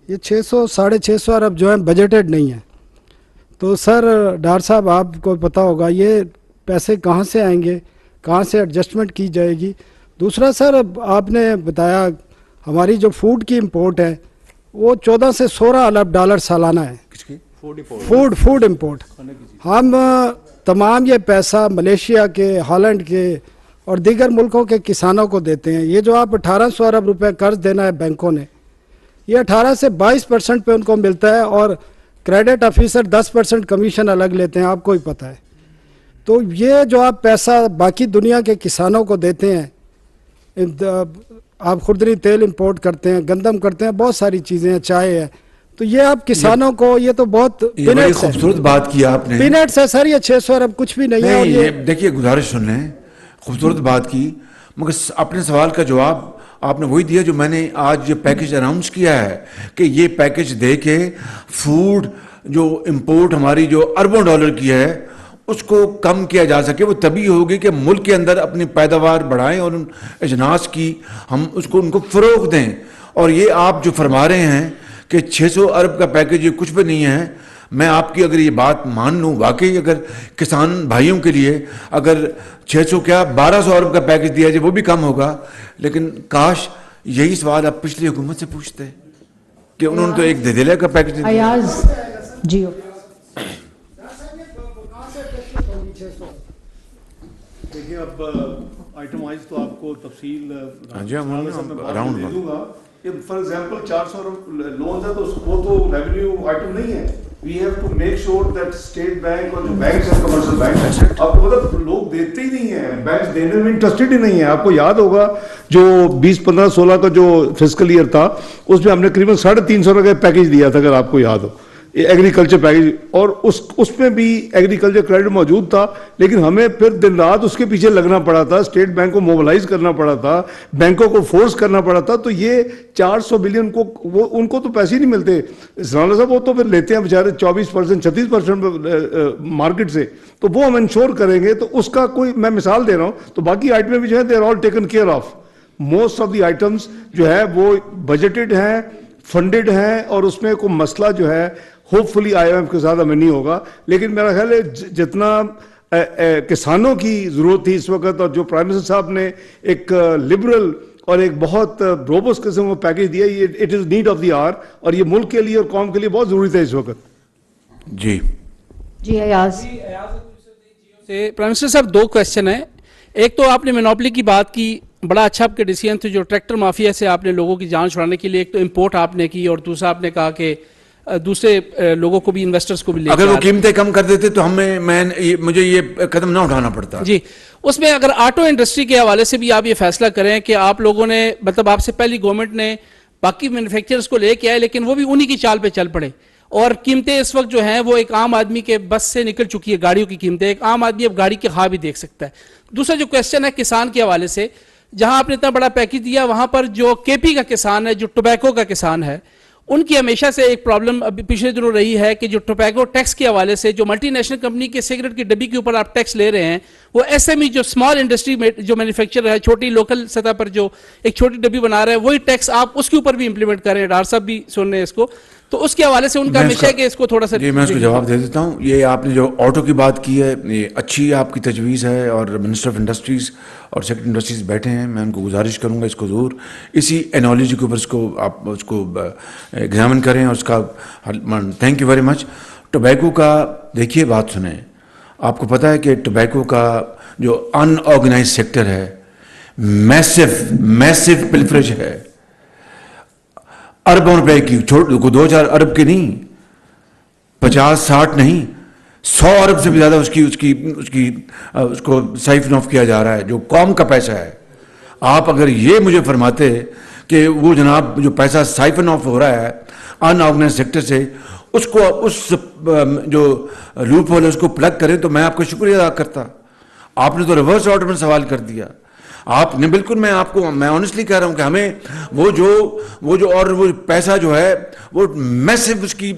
S2: یہ 600-650 ارب جو ہیں بجٹڈ نہیں ہیں. تو سر ڈار صاحب آپ کو پتہ ہوگا یہ پیسے کہاں سے آئیں گے، کہاں سے ایڈجسٹمنٹ کی جائے گی. دوسرا سر آپ نے بتایا ہماری جو فوڈ کی امپورٹ ہے وہ 14 سے 16 ارب ڈالر سالانہ ہے. Food import. ہم تمام یہ پیسہ ملیشیا کے، ہالینڈ کے اور دیگر ملکوں کے کسانوں کو دیتے ہیں. یہ جو آپ 1800 ارب روپے قرض دینا ہے بینکوں نے، یہ 18 سے 22% پہ ان کو ملتا ہے اور کریڈٹ آفیسر 10% کمیشن الگ لیتے ہیں، آپ کو ہی پتہ ہے. تو یہ جو آپ پیسہ باقی دنیا کے کسانوں کو دیتے ہیں، آپ خوردنی تیل امپورٹ کرتے ہیں، گندم کرتے ہیں، بہت ساری چیزیں ہیں، چائے ہے، تو یہ آپ کسانوں کو یہ تو بہت
S1: بڑی خوبصورت بات کی آپ نے.
S2: پینٹس ہے سر، یہ 600 ارب کچھ بھی نہیں ہے. اور
S1: یہ دیکھیے گزارش سن لیں، خوبصورت بات کی، مگر اپنے سوال کا جواب آپ نے وہی دیا جو میں نے آج یہ پیکج اناؤنس کیا ہے کہ یہ پیکج دے کے فوڈ جو امپورٹ ہماری جو اربوں ڈالر کی ہے اس کو کم کیا جا سکے. وہ تبھی ہوگی کہ ملک کے اندر اپنی پیداوار بڑھائیں اور ان اجناس کی ہم ان کو فروغ دیں. اور یہ آپ جو فرما رہے ہیں کہ 600 ارب کا پیکج یہ کچھ بھی نہیں ہے، میں آپ کی اگر یہ بات مان لوں، واقعی اگر کسان بھائیوں کے لیے اگر 600 کیا 1200 ارب کا پیکج دیا جائے وہ بھی کم ہوگا. لیکن کاش یہی سوال آپ پچھلی حکومت سے پوچھتے کہ انہوں نے تو ایک دھیلے کا پیکج دیا.
S4: ایاز جیو.
S6: دیکھیے اب آئٹم وائز تو آپ کو تفصیل
S1: راؤنڈ
S6: دے دوں گا. فار ایگزامپل 400 لونز ہے تو وہ تو ریونیو آئٹم نہیں ہے. We have to make sure that state bank اور جو بینکس ہیں کمرشل بینک آپ کو مطلب لوگ دیتے ہی نہیں ہیں، بینکس دینے میں انٹرسٹڈ ہی نہیں ہے. آپ کو یاد ہوگا جو 2015-16 کا جو فسکل ایئر تھا اس میں ہم نے قریباً 350 روپے کا پیکج دیا تھا اگر آپ کو یاد ہو، ایگریکلچر پیکج. اور اس میں بھی ایگریکلچر کریڈٹ موجود تھا لیکن ہمیں پھر دن رات اس کے پیچھے لگنا پڑا تھا، اسٹیٹ بینک کو موبلائز کرنا پڑا تھا، بینکوں کو فورس کرنا پڑا تھا. تو یہ 400 بلین کو ان کو تو پیسے ہی نہیں ملتے. اسرائیل صاحب وہ تو پھر لیتے ہیں بیچارے 24% 36% مارکیٹ سے. تو وہ ہم انشور کریں گے. تو اس کا کوئی میں مثال دے رہا ہوں. تو باقی آئٹمیں بھی جو ہیں they are all taken care of. Most of the items جو ہے وہ بجٹڈ ہیں، فنڈڈ ہیں اور اس میں کوئی مسئلہ جو ہے ہوپ فلی IMF کے ساتھ ہمیں نہیں ہوگا. لیکن میرا خیال ہے جتنا کسانوں کی ضرورت تھی اس وقت اور جو پرائم منسٹر صاحب نے ایک لبرل اور ایک بہت روبس قسم کا پیکج دیا، یہ it is need of the hour اور یہ ملک کے لیے اور قوم کے لیے بہت ضروری تھا اس وقت.
S1: جی
S4: ایاز.
S7: پرائم منسٹر صاحب 2 کوشچن ہیں. ایک تو آپ نے مونوپلی کی بات کی، بڑا اچھا آپ کے ڈیسیژن تھے جو ٹریکٹر مافیا سے آپ نے لوگوں کی جان چھڑانے کے لیے ایک تو امپورٹ آپ نے کی اور دوسرا آپ نے کہا کہ دوسرے لوگوں کو بھی انویسٹرز کو بھی لے
S1: اگر وہ قیمتیں کم کر دیتے تو مجھے یہ قدم نہ اٹھانا پڑتا.
S7: جی اس میں اگر آٹو انڈسٹری کے حوالے سے بھی آپ یہ فیصلہ کریں کہ آپ لوگوں نے مطلب آپ سے پہلی گورنمنٹ نے باقی مینوفیکچررز کو لے کے آئے لیکن وہ بھی انہی کی چال پہ چل پڑے اور قیمتیں اس وقت جو ہیں وہ ایک عام آدمی کے بس سے نکل چکی ہے. گاڑیوں کی قیمتیں ایک عام آدمی اب گاڑی کے خواہ بھی دیکھ سکتا ہے. دوسرا جو کوشچن ہے کسان کے حوالے سے، جہاں آپ نے اتنا بڑا پیکج دیا وہاں پر جو KP کا کسان ہے، جو ٹوبیکو کا کسان ہے، ان کی ہمیشہ سے ایک پرابلم ابھی پچھلے دنوں رہی ہے کہ جو ٹوبیکو ٹیکس کے حوالے سے جو ملٹی نیشنل کمپنی کے سگریٹ کی ڈبی کے اوپر آپ ٹیکس لے رہے ہیں، وہ SME جو اسمال انڈسٹری میں جو مینوفیکچر ہے، چھوٹی لوکل سطح پر جو ایک چھوٹی ڈبی بنا رہا ہے، وہی ٹیکس آپ اس کے اوپر بھی امپلیمنٹ کریں. ڈار صاحب بھی سن رہے ہیں اس کو. تو اس کے حوالے سے ان کا
S1: میں
S7: ہمیشہ ہے کہ اس کو تھوڑا سا
S1: جی میں اس کو جواب دے دیتا ہوں. یہ آپ نے جو آٹو کی بات کی ہے یہ اچھی آپ کی تجویز ہے, اور منسٹر آف انڈسٹریز اور سیکٹری انڈسٹریز بیٹھے ہیں, میں ان کو گزارش کروں گا اس کو ضرور اسی انالوجی کے اوپر اس کو آپ اس کو ایگزامن کریں اور اس کا. Thank you very much. Tobacco کا دیکھیے بات سنیں, آپ کو پتہ ہے کہ ٹوبیکو کا جو ان آرگنائز سیکٹر ہے میسو پلفریج ہے, اربوں روپے کی, چھوٹ کو 2-4 ارب کی نہیں, 50-60 نہیں, 100 ارب سے بھی زیادہ اس کو سائفن آف کیا جا رہا ہے, جو قوم کا پیسہ ہے. آپ اگر یہ مجھے فرماتے کہ وہ جناب جو پیسہ سائفن آف ہو رہا ہے ان آرگنائز سیکٹر سے, اس کو اس جو لوپ ہول ہے اس کو پلگ کریں تو میں آپ کا شکریہ ادا کرتا. آپ نے تو ریورس آرڈر میں سوال کر دیا. آپ نے بالکل, میں آنیسٹلی کہہ رہا ہوں کہ ہمیں وہ جو پیسہ جو ہے وہ میسو اس کی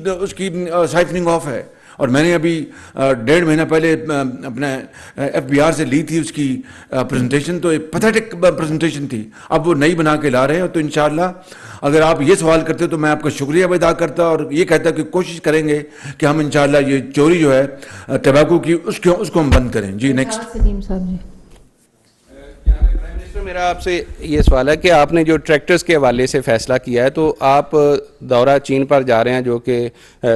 S1: سائفننگ آف ہے. اور میں نے ابھی 1.5 مہینہ پہلے اپنے FBR سے لی تھی اس کی پریزنٹیشن, تو ایک پیتھیٹک پریزنٹیشن تھی. اب وہ نئی بنا کے لا رہے ہیں, تو انشاءاللہ اگر آپ یہ سوال کرتے تو میں آپ کا شکریہ بھی ادا کرتا اور یہ کہتا کہ کوشش کریں گے کہ ہم انشاءاللہ یہ چوری جو ہے ٹبیکو کی اس کو ہم بند کریں. جی نیکسٹ.
S4: سلیم صاحب جی.
S8: میرا آپ سے یہ سوال ہے کہ آپ نے جو ٹریکٹرز کے حوالے سے فیصلہ کیا ہے, تو آپ دورہ چین پر جا رہے ہیں جو کہ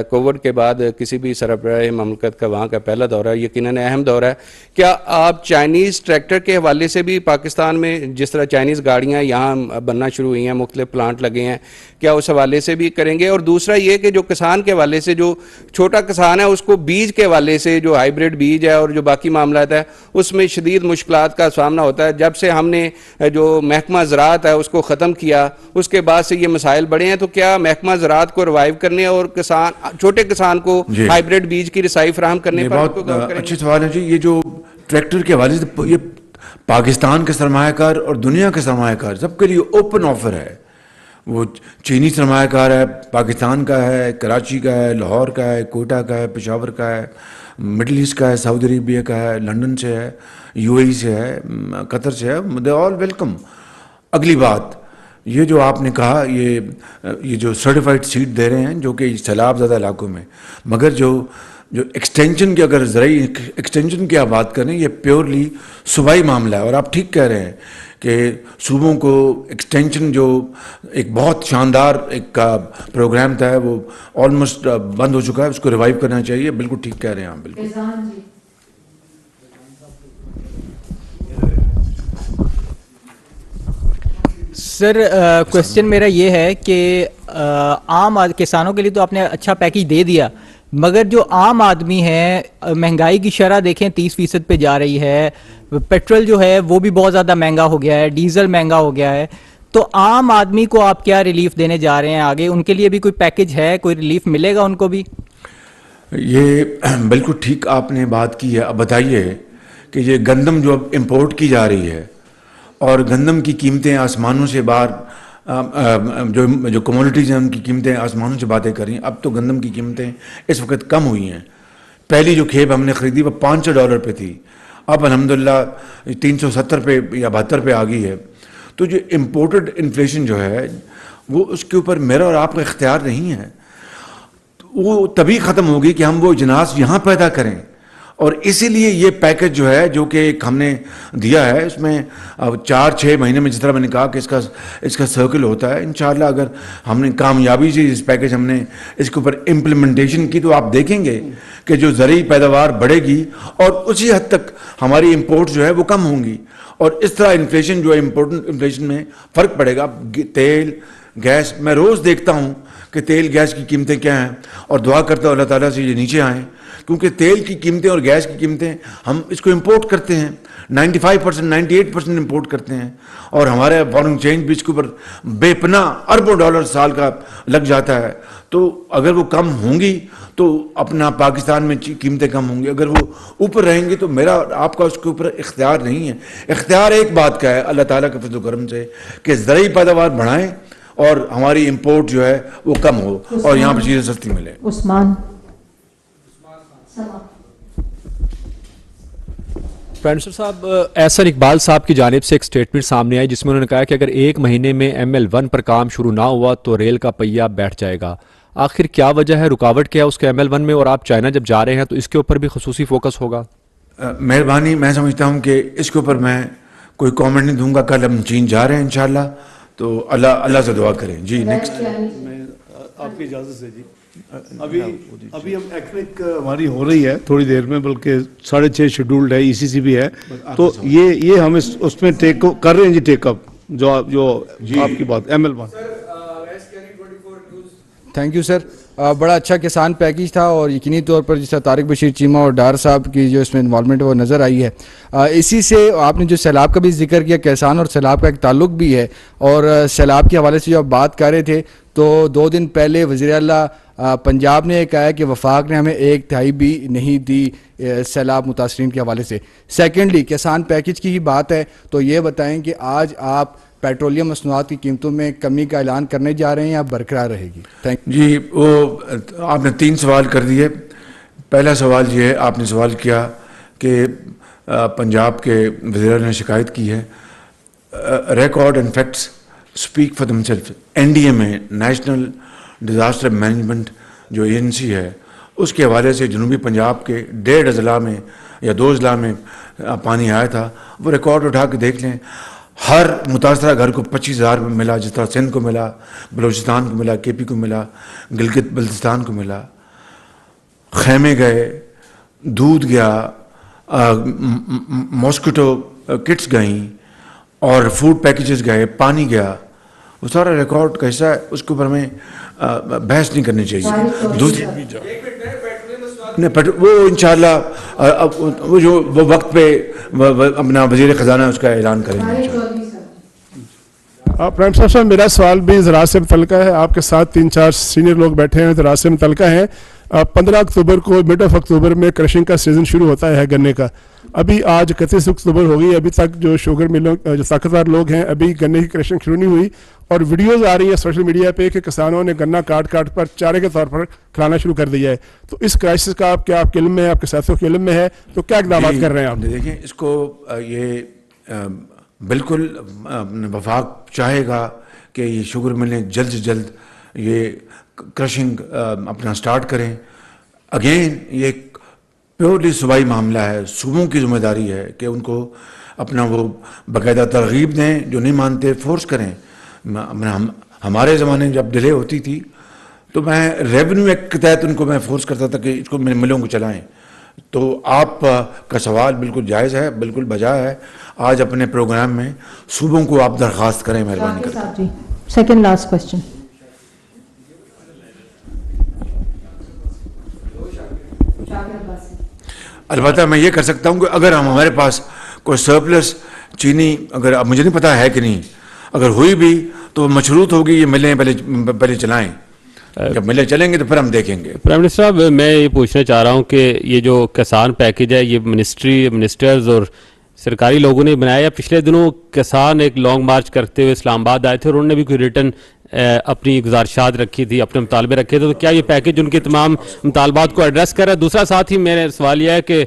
S8: کووڈ کے بعد کسی بھی سربراہ مملکت کا وہاں کا پہلا دورہ ہے, یقیناً اہم دورہ ہے. کیا آپ چائنیز ٹریکٹر کے حوالے سے بھی پاکستان میں جس طرح چائنیز گاڑیاں یہاں بننا شروع ہوئی ہیں, مختلف پلانٹ لگے ہیں, کیا اس حوالے سے بھی کریں گے؟ اور دوسرا یہ کہ جو کسان کے حوالے سے, جو چھوٹا کسان ہے اس کو بیج کے حوالے سے, جو ہائیبریڈ بیج ہے اور جو باقی معاملات ہے, اس میں شدید مشکلات کا سامنا ہوتا ہے. جب سے ہم نے جو محکمہ زراعت ہے اس کو ختم کیا, اس کے بعد سے یہ مسائل بڑھے ہیں. تو کیا محکمہ زراعت کو ریوائیو کرنے اور چھوٹے کسان کو ہائیبریڈ بیج کی رسائی فراہم کرنے پر
S1: بہت اچھی سوال ہے جی. یہ جو ٹریکٹر کے حوالے سے یہ پاکستان کے سرمایہ کار اور دنیا کے سرمایہ کار سب کے لیے اوپن آفر ہے. وہ چینی سرمایہ کار ہے, پاکستان کا ہے, کراچی کا ہے, لاہور کا ہے, کوئٹہ کا ہے, پشاور کا ہے, مڈل ایسٹ کا ہے, سعودی عربیہ کا ہے, لنڈن سے ہے, UAE سے ہے, قطر سے ہے, دے آل ویلکم. اگلی بات یہ جو آپ نے کہا, یہ جو سرٹیفائڈ سیڈ دے رہے ہیں جو کہ سیلاب زدہ علاقوں میں, مگر جو ایکسٹینشن کی, اگر زرعی ایکسٹینشن کی آپ بات کریں, یہ پیورلی صوبائی معاملہ ہے. اور آپ ٹھیک کہہ رہے ہیں کہ صوبوں کو ایکسٹینشن جو ایک بہت شاندار ایک پروگرام تھا وہ آلموسٹ بند ہو چکا ہے, اس کو ریوائیو کرنا چاہیے. بالکل ٹھیک کہہ رہے ہیں آپ. بالکل
S9: سر, کوشچن میرا یہ ہے کہ عام کسانوں کے لیے تو آپ نے اچھا پیکیج دے دیا, مگر جو عام آدمی ہے, مہنگائی کی شرح دیکھیں 30% پہ جا رہی ہے, پیٹرول جو ہے وہ بھی بہت زیادہ مہنگا ہو گیا ہے, ڈیزل مہنگا ہو گیا ہے. تو عام آدمی کو آپ کیا ریلیف دینے جا رہے ہیں آگے؟ ان کے لیے بھی کوئی پیکیج ہے, کوئی ریلیف ملے گا ان کو بھی؟
S1: یہ بالکل ٹھیک آپ نے بات کی ہے. اب بتائیے کہ یہ گندم جو اب امپورٹ کی جا رہی ہے اور گندم کی قیمتیں آسمانوں سے باہر, جو کموڈیٹیز ہیں ان کی قیمتیں آسمانوں سے باتیں کر رہی ہیں. اب تو گندم کی قیمتیں اس وقت کم ہوئی ہیں. پہلی جو کھیپ ہم نے خریدی وہ $500 پہ تھی, اب الحمدللہ 370 پہ یا 72 پہ آ گئی ہے. تو جو امپورٹڈ انفلیشن جو ہے وہ اس کے اوپر میرا اور آپ کا اختیار نہیں ہے. وہ تبھی ختم ہوگی کہ ہم وہ اجناس یہاں پیدا کریں. اور اسی لیے یہ پیکج جو ہے جو کہ ایک ہم نے دیا ہے, اس میں 4-6 مہینے میں جس طرح میں نے کہا کہ اس کا سرکل ہوتا ہے. انشاءاللہ اگر ہم نے کامیابی سے اس پیکج ہم نے اس کے اوپر امپلیمنٹیشن کی تو آپ دیکھیں گے کہ جو زرعی پیداوار بڑھے گی اور اسی حد تک ہماری امپورٹ جو ہے وہ کم ہوں گی. اور اس طرح انفلیشن جو ہے امپورٹنٹ انفلیشن میں فرق پڑے گا. تیل, گیس, میں روز دیکھتا ہوں کہ تیل گیس کی قیمتیں کیا ہیں اور دعا کرتا ہوں اللہ تعالیٰ سے یہ نیچے آئیں, کیونکہ تیل کی قیمتیں اور گیس کی قیمتیں ہم اس کو امپورٹ کرتے ہیں, 95% 98% امپورٹ کرتے ہیں, اور ہمارے فارن ایکسچینج بھی اس کے اوپر بے پناہ اربوں ڈالر سال کا لگ جاتا ہے. تو اگر وہ کم ہوں گی تو اپنا پاکستان میں قیمتیں کم ہوں گی, اگر وہ اوپر رہیں گی تو میرا آپ کا اس کے اوپر اختیار نہیں ہے. اختیار ایک بات کا ہے اللہ تعالیٰ کے فضل و کرم سے کہ زرعی پیداوار بڑھائیں اور ہماری امپورٹ جو ہے وہ کم ہو اور یہاں پر چیزیں سستی ملیں.
S4: عثمان
S10: پرنسپل صاحب, احسن اقبال صاحب کی جانب سے ایک سٹیٹمنٹ سامنے آئی جس میں انہوں نے کہا کہ اگر 1 مہینے میں ML1 پر کام شروع نہ ہوا تو ریل کا پہیہ بیٹھ جائے گا. آخر کیا وجہ ہے, رکاوٹ کیا ہے اس کے ML1 میں, اور آپ چائنا جب جا رہے ہیں تو اس کے اوپر بھی خصوصی فوکس ہوگا؟
S1: مہربانی, میں سمجھتا ہوں کہ اس کے اوپر میں کوئی کامنٹ نہیں دوں گا. کل ہم چین جا رہے ہیں انشاءاللہ, تو اللہ سے دعا کریں. جی نیکسٹ.
S6: آپ کی اجازت سے جی, ابھی ہم ایکنک ہماری ہو رہی ہے تھوڑی دیر میں, بلکہ 6:30 شیڈولڈ ہے, ECC بھی ہے, تو یہ ہم اس میں ٹیک کر رہے ہیں جی, ٹیک اپ جو آپ کی بات ML1.
S11: Thank you sir. بڑا اچھا کسان پیکیج تھا, اور یقینی طور پر جس طرح طارق بشیر چیمہ اور ڈار صاحب کی جو اس میں انوالومنٹ ہے وہ نظر آئی ہے. اسی سے آپ نے جو سیلاب کا بھی ذکر کیا, کسان اور سیلاب کا ایک تعلق بھی ہے, اور سیلاب کے حوالے سے جو آپ بات کر رہے تھے, تو 2 دن پہلے وزیر اعلیٰ پنجاب نے یہ کہا ہے کہ وفاق نے ہمیں 1/3 بھی نہیں دی سیلاب متاثرین کے حوالے سے. سیکنڈلی کسان پیکیج کی ہی بات ہے, تو یہ بتائیں کہ آج آپ پیٹرولیم مصنوعات کی قیمتوں میں کمی کا اعلان کرنے جا رہے ہیں یا برقرار رہے گی؟
S1: جی, وہ آپ نے 3 سوال کر دیے. پہلا سوال یہ ہے, آپ نے سوال کیا کہ پنجاب کے وزیر نے شکایت کی ہے. Record and facts speak for them self. NDA میں نیشنل ڈیزاسٹر مینجمنٹ جو ایجنسی ہے, اس کے حوالے سے جنوبی پنجاب کے 1.5 اضلاع میں یا 2 اضلاع میں پانی آیا تھا. وہ ریکارڈ اٹھا کے دیکھ لیں. ہر متاثرہ گھر کو 25,000 ملا, جس طرح سندھ کو ملا, بلوچستان کو ملا, KP کو ملا, گلگت بلتستان کو ملا. خیمے گئے, دودھ گیا, ماسکیٹو کٹس گئیں, اور فوڈ پیکیجز گئے, پانی گیا. وہ سارا ریکارڈ کا حصہ ہے, اس کے اوپر میں بحث نہیں کرنی چاہیے. دوسری وہ انشاءاللہ وہ وقت پہ اپنا وزیر خزانہ اس کا اعلان کریں گے.
S12: پرائم صاحب, میرا سوال بھی زراعت سے متعلقہ ہے. آپ کے ساتھ 3-4 سینئر لوگ بیٹھے ہیں, زراعت سے متعلقہ ہیں. 15 اکتوبر کو, مڈ آف اکتوبر میں کرشنگ کا سیزن شروع ہوتا ہے گنے کا. ابھی آج 31 اکتوبر ہو گئی, ابھی تک جو شوگر ملوں جو طاقتور لوگ ہیں, ابھی گنے کی کرشنگ شروع نہیں ہوئی, اور ویڈیوز آ رہی ہیں سوشل میڈیا پہ کہ کسانوں نے گنا کاٹ پر چارے کے طور پر کھلانا شروع کر دیا ہے. تو اس کرائسس کا آپ کے علم میں ہے, آپ کے ساتھیوں کے علم میں ہے, تو کیا اقدامات کر رہے ہیں آپ؟
S1: دیکھیں, اس کو یہ بالکل وفاق چاہے گا کہ یہ شوگر ملیں جلد سے جلد یہ کرشنگ اپنا سٹارٹ کریں. اگین یہ پیورلی صوبائی معاملہ ہے, صوبوں کی ذمہ داری ہے کہ ان کو اپنا وہ باقاعدہ ترغیب دیں, جو نہیں مانتے فورس کریں. ہمارے زمانے جب ڈیلے ہوتی تھی تو میں ریونیو ایکٹ کے تحت ان کو میں فورس کرتا تھا کہ اس کو ملوں کو چلائیں. تو آپ کا سوال بالکل جائز ہے, بالکل بجا ہے. آج اپنے پروگرام میں صوبوں کو آپ درخواست کریں, مہربانی کریں.
S4: Second last question.
S1: البتہ میں یہ کر سکتا ہوں کہ اگر ہمارے پاس کوئی سرپلس چینی, اگر اب مجھے نہیں پتا ہے کہ نہیں, اگر ہوئی بھی تو مشروط ہوگی یہ ملیں پہلے چلائیں. جب ملیں چلیں گے تو پھر ہم دیکھیں گے.
S10: پرائم منسٹر صاحب, میں یہ پوچھنا چاہ رہا ہوں کہ یہ جو کسان پیکیج ہے, یہ منسٹرز اور سرکاری لوگوں نے بنایا. پچھلے دنوں کسان ایک لانگ مارچ کرتے ہوئے اسلام آباد آئے تھے, اور انہوں نے بھی کوئی ریٹن اپنی گزارشات رکھی تھی, اپنے مطالبے رکھے تھے. تو کیا یہ پیکیج ان کے تمام مطالبات کو ایڈریس کر رہا ہے؟ دوسرا ساتھ ہی میرا سوال یہ ہے کہ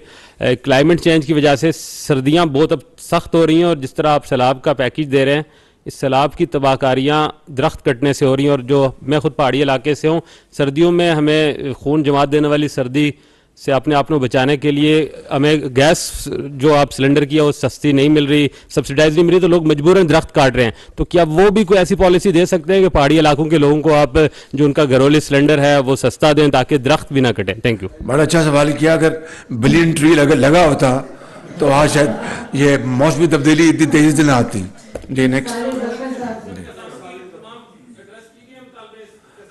S10: کلائمیٹ چینج کی وجہ سے سردیاں بہت اب سخت ہو رہی ہیں, اور جس طرح آپ سیلاب کا پیکیج دے رہے ہیں, اس سیلاب کی تباہ کاریاں درخت کٹنے سے ہو رہی ہیں. اور جو میں خود پہاڑی علاقے سے ہوں, سردیوں میں ہمیں خون جما دینے والی سردی سے اپنے آپ کو بچانے کے لیے ہمیں گیس جو آپ سلنڈر کی ہے وہ سستی نہیں مل رہی, سبسیڈائز نہیں مل رہی, تو لوگ مجبوراً درخت کاٹ رہے ہیں. تو کیا وہ بھی کوئی ایسی پالیسی دے سکتے ہیں کہ پہاڑی علاقوں کے لوگوں کو آپ جو ان کا گھریلو سلنڈر ہے وہ سستا دیں تاکہ درخت بھی نہ کٹیں؟ Thank you.
S1: بڑا اچھا سوال کیا. اگر بلین ٹری لگا ہوتا تو آج شاید یہ موسمی تبدیلی اتنی تیزی سے نہ آتی. جی نیکسٹ.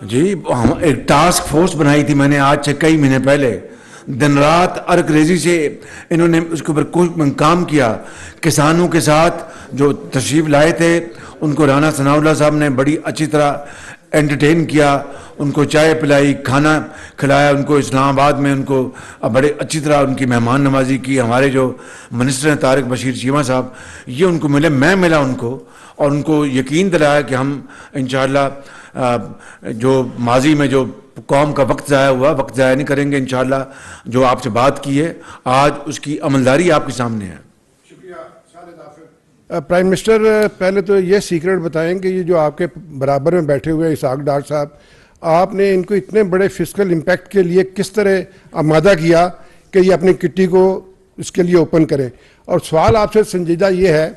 S1: جی, ایک ٹاسک فورس بنائی تھی میں نے آج سے کئی مہینے پہلے. دن رات ارک ریزی سے انہوں نے اس کے اوپر کام کیا. کسانوں کے ساتھ جو تشریف لائے تھے ان کو رانا ثناء اللہ صاحب نے بڑی اچھی طرح انٹرٹین کیا, ان کو چائے پلائی, کھانا کھلایا, ان کو اسلام آباد میں ان کو بڑے اچھی طرح ان کی مہمان نوازی کی. ہمارے جو منسٹر ہیں طارق بشیر چیمہ صاحب, یہ ان کو ملے, میں ملا ان کو, اور ان کو یقین دلایا کہ ہم انشاءاللہ جو ماضی میں جو قوم کا وقت ضائع ہوا, وقت ضائع نہیں کریں گے. انشاءاللہ جو آپ سے بات کی ہے آج اس کی عملداری آپ کے سامنے ہے.
S12: پرائم منسٹر, پہلے تو یہ سیکرٹ بتائیں کہ یہ جو آپ کے برابر میں بیٹھے ہوئے اسحاق ڈار صاحب, آپ نے ان کو اتنے بڑے فسکل امپیکٹ کے لیے کس طرح آمادہ کیا کہ یہ اپنی کٹی کو اس کے لیے اوپن کریں؟ اور سوال آپ سے سنجیدہ یہ ہے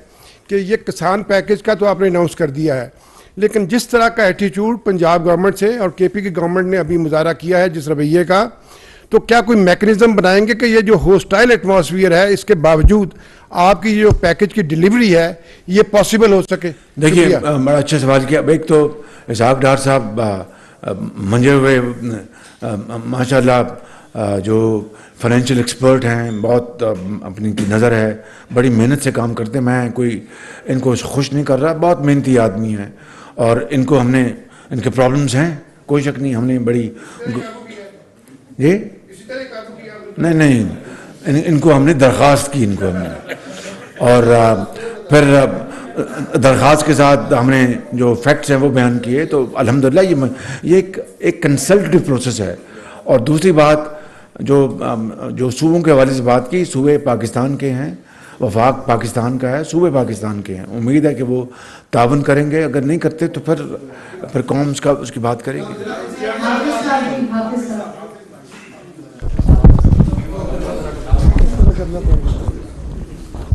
S12: کہ یہ کسان پیکج کا تو آپ نے اناؤنس کر دیا ہے، لیکن جس طرح کا ایٹیچیوڈ پنجاب گورنمنٹ سے اور کے پی کی گورنمنٹ نے ابھی مظاہرہ کیا ہے جس رویے کا، تو کیا کوئی میکنزم بنائیں گے کہ یہ جو ہوسٹائل ایٹماسفیئر ہے اس کے باوجود آپ کی جو پیکج کی ڈیلیوری ہے یہ پاسبل ہو سکے؟
S1: دیکھیے بڑا اچھا سوال کیا. ایک تو اسحاق ڈار صاحب منجے ہوئے ماشاءاللہ جو فائنینشیل ایکسپرٹ ہیں، بہت اپنی کی نظر ہے، بڑی محنت سے کام کرتے ہیں. میں کوئی ان کو خوش نہیں کر رہا، بہت محنتی آدمی ہیں اور ان کو ہم نے ان کے پرابلمز ہیں، کوئی شک نہیں. ہم نے بڑی جی نہیں ان کو ہم نے درخواست کی، ان کو ہم نے، اور پھر درخواست کے ساتھ ہم نے جو فیکٹس ہیں وہ بیان کیے. تو الحمدللہ یہ ایک کنسلٹیو پروسیس ہے. اور دوسری بات جو صوبوں کے حوالے سے بات کی، صوبے پاکستان کے ہیں، وفاق پاکستان کا ہے، صوبے پاکستان کے ہیں. امید ہے کہ وہ تعاون کریں گے، اگر نہیں کرتے تو پھر قوم اس کی بات کرے گی.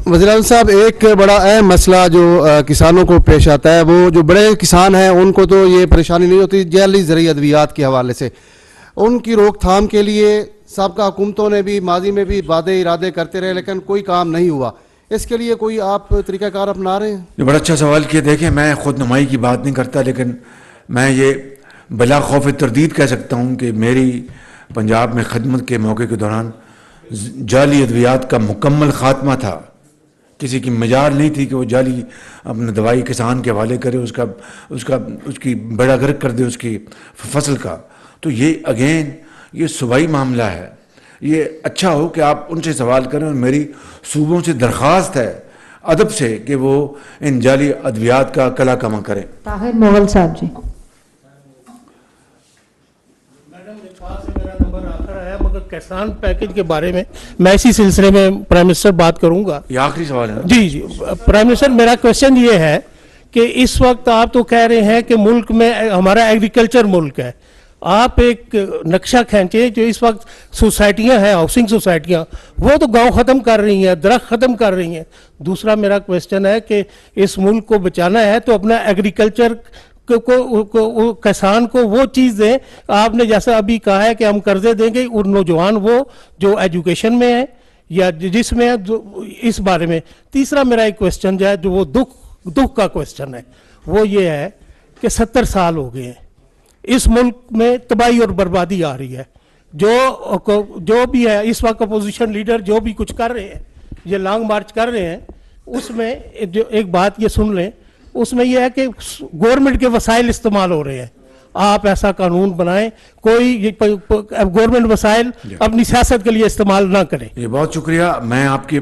S13: وزیر اعظم صاحب، ایک بڑا اہم مسئلہ جو کسانوں کو پیش آتا ہے، وہ جو بڑے کسان ہیں ان کو تو یہ پریشانی نہیں ہوتی، جعلی زرعی ادویات کے حوالے سے ان کی روک تھام کے لیے سابقہ حکومتوں نے بھی ماضی میں بھی وعدے ارادے کرتے رہے لیکن کوئی کام نہیں ہوا. اس کے لیے کوئی آپ طریقہ کار اپنا رہے ہیں؟
S1: یہ بڑا اچھا سوال کیا. دیکھیں میں خود نمائی کی بات نہیں کرتا، لیکن میں یہ بلا خوف تردید کہہ سکتا ہوں کہ میری پنجاب میں خدمت کے موقع کے دوران جعلی ادویات کا مکمل خاتمہ تھا. کسی کی مجال نہیں تھی کہ وہ جعلی اپنے دوائی کسان کے حوالے کرے، اس کی بیڑا غرق کر دے اس کی فصل کا. تو یہ اگین یہ صوبائی معاملہ ہے. یہ اچھا ہو کہ آپ ان سے سوال کریں، اور میری صوبوں سے درخواست ہے ادب سے کہ وہ ان جعلی ادویات کا کلا کما کریں.
S4: طاہر مغل صاحب جی.
S14: مگر کسان پیکج کے بارے میں اسی سلسلے میں پرائم منسٹر بات کروں گا.
S1: یہ آخری سوال ہے.
S14: جی پرائم منسٹر، میرا کوشچن یہ ہے کہ اس وقت آپ تو کہہ رہے ہیں کہ ملک میں ہمارا ایگریکلچر ملک ہے. آپ ایک نقشہ کھینچیں جو اس وقت سوسائٹیاں ہیں، ہاؤسنگ سوسائٹیاں، وہ تو گاؤں ختم کر رہی ہیں، درخت ختم کر رہی ہیں. دوسرا میرا کوشچن ہے کہ اس ملک کو بچانا ہے تو اپنا ایگریکلچر کو کسان کو وہ چیز دیں. آپ نے جیسا ابھی کہا ہے کہ ہم قرضے دیں گے، اور نوجوان وہ جو ایجوکیشن میں ہیں یا جس میں اس بارے میں. تیسرا میرا ایک کوشچن جو ہے جو وہ دکھ کا کوشچن ہے، وہ یہ ہے کہ 70 سال ہو گئے ہیں، اس ملک میں تباہی اور بربادی آ رہی ہے. جو بھی ہے اس وقت اپوزیشن لیڈر جو بھی کچھ کر رہے ہیں، یہ لانگ مارچ کر رہے ہیں، اس میں جو ایک بات یہ سن لیں، اس میں یہ ہے کہ گورنمنٹ کے وسائل استعمال ہو رہے ہیں. آپ ایسا قانون بنائیں کوئی گورنمنٹ وسائل اپنی سیاست کے لیے استعمال نہ کرے.
S1: یہ بہت شکریہ. میں آپ کے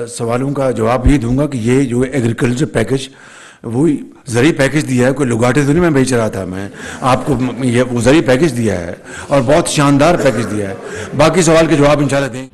S1: سوالوں کا جواب یہ دوں گا کہ یہ جو ایگریکلچر پیکج وہی زرعی پیکج دیا ہے، کوئی لگاٹے تو نہیں میں بیچ رہا تھا. میں آپ کو یہ وہ زرعی پیکج دیا ہے اور بہت شاندار پیکج دیا ہے. باقی سوال کے جواب انشاءاللہ دیں.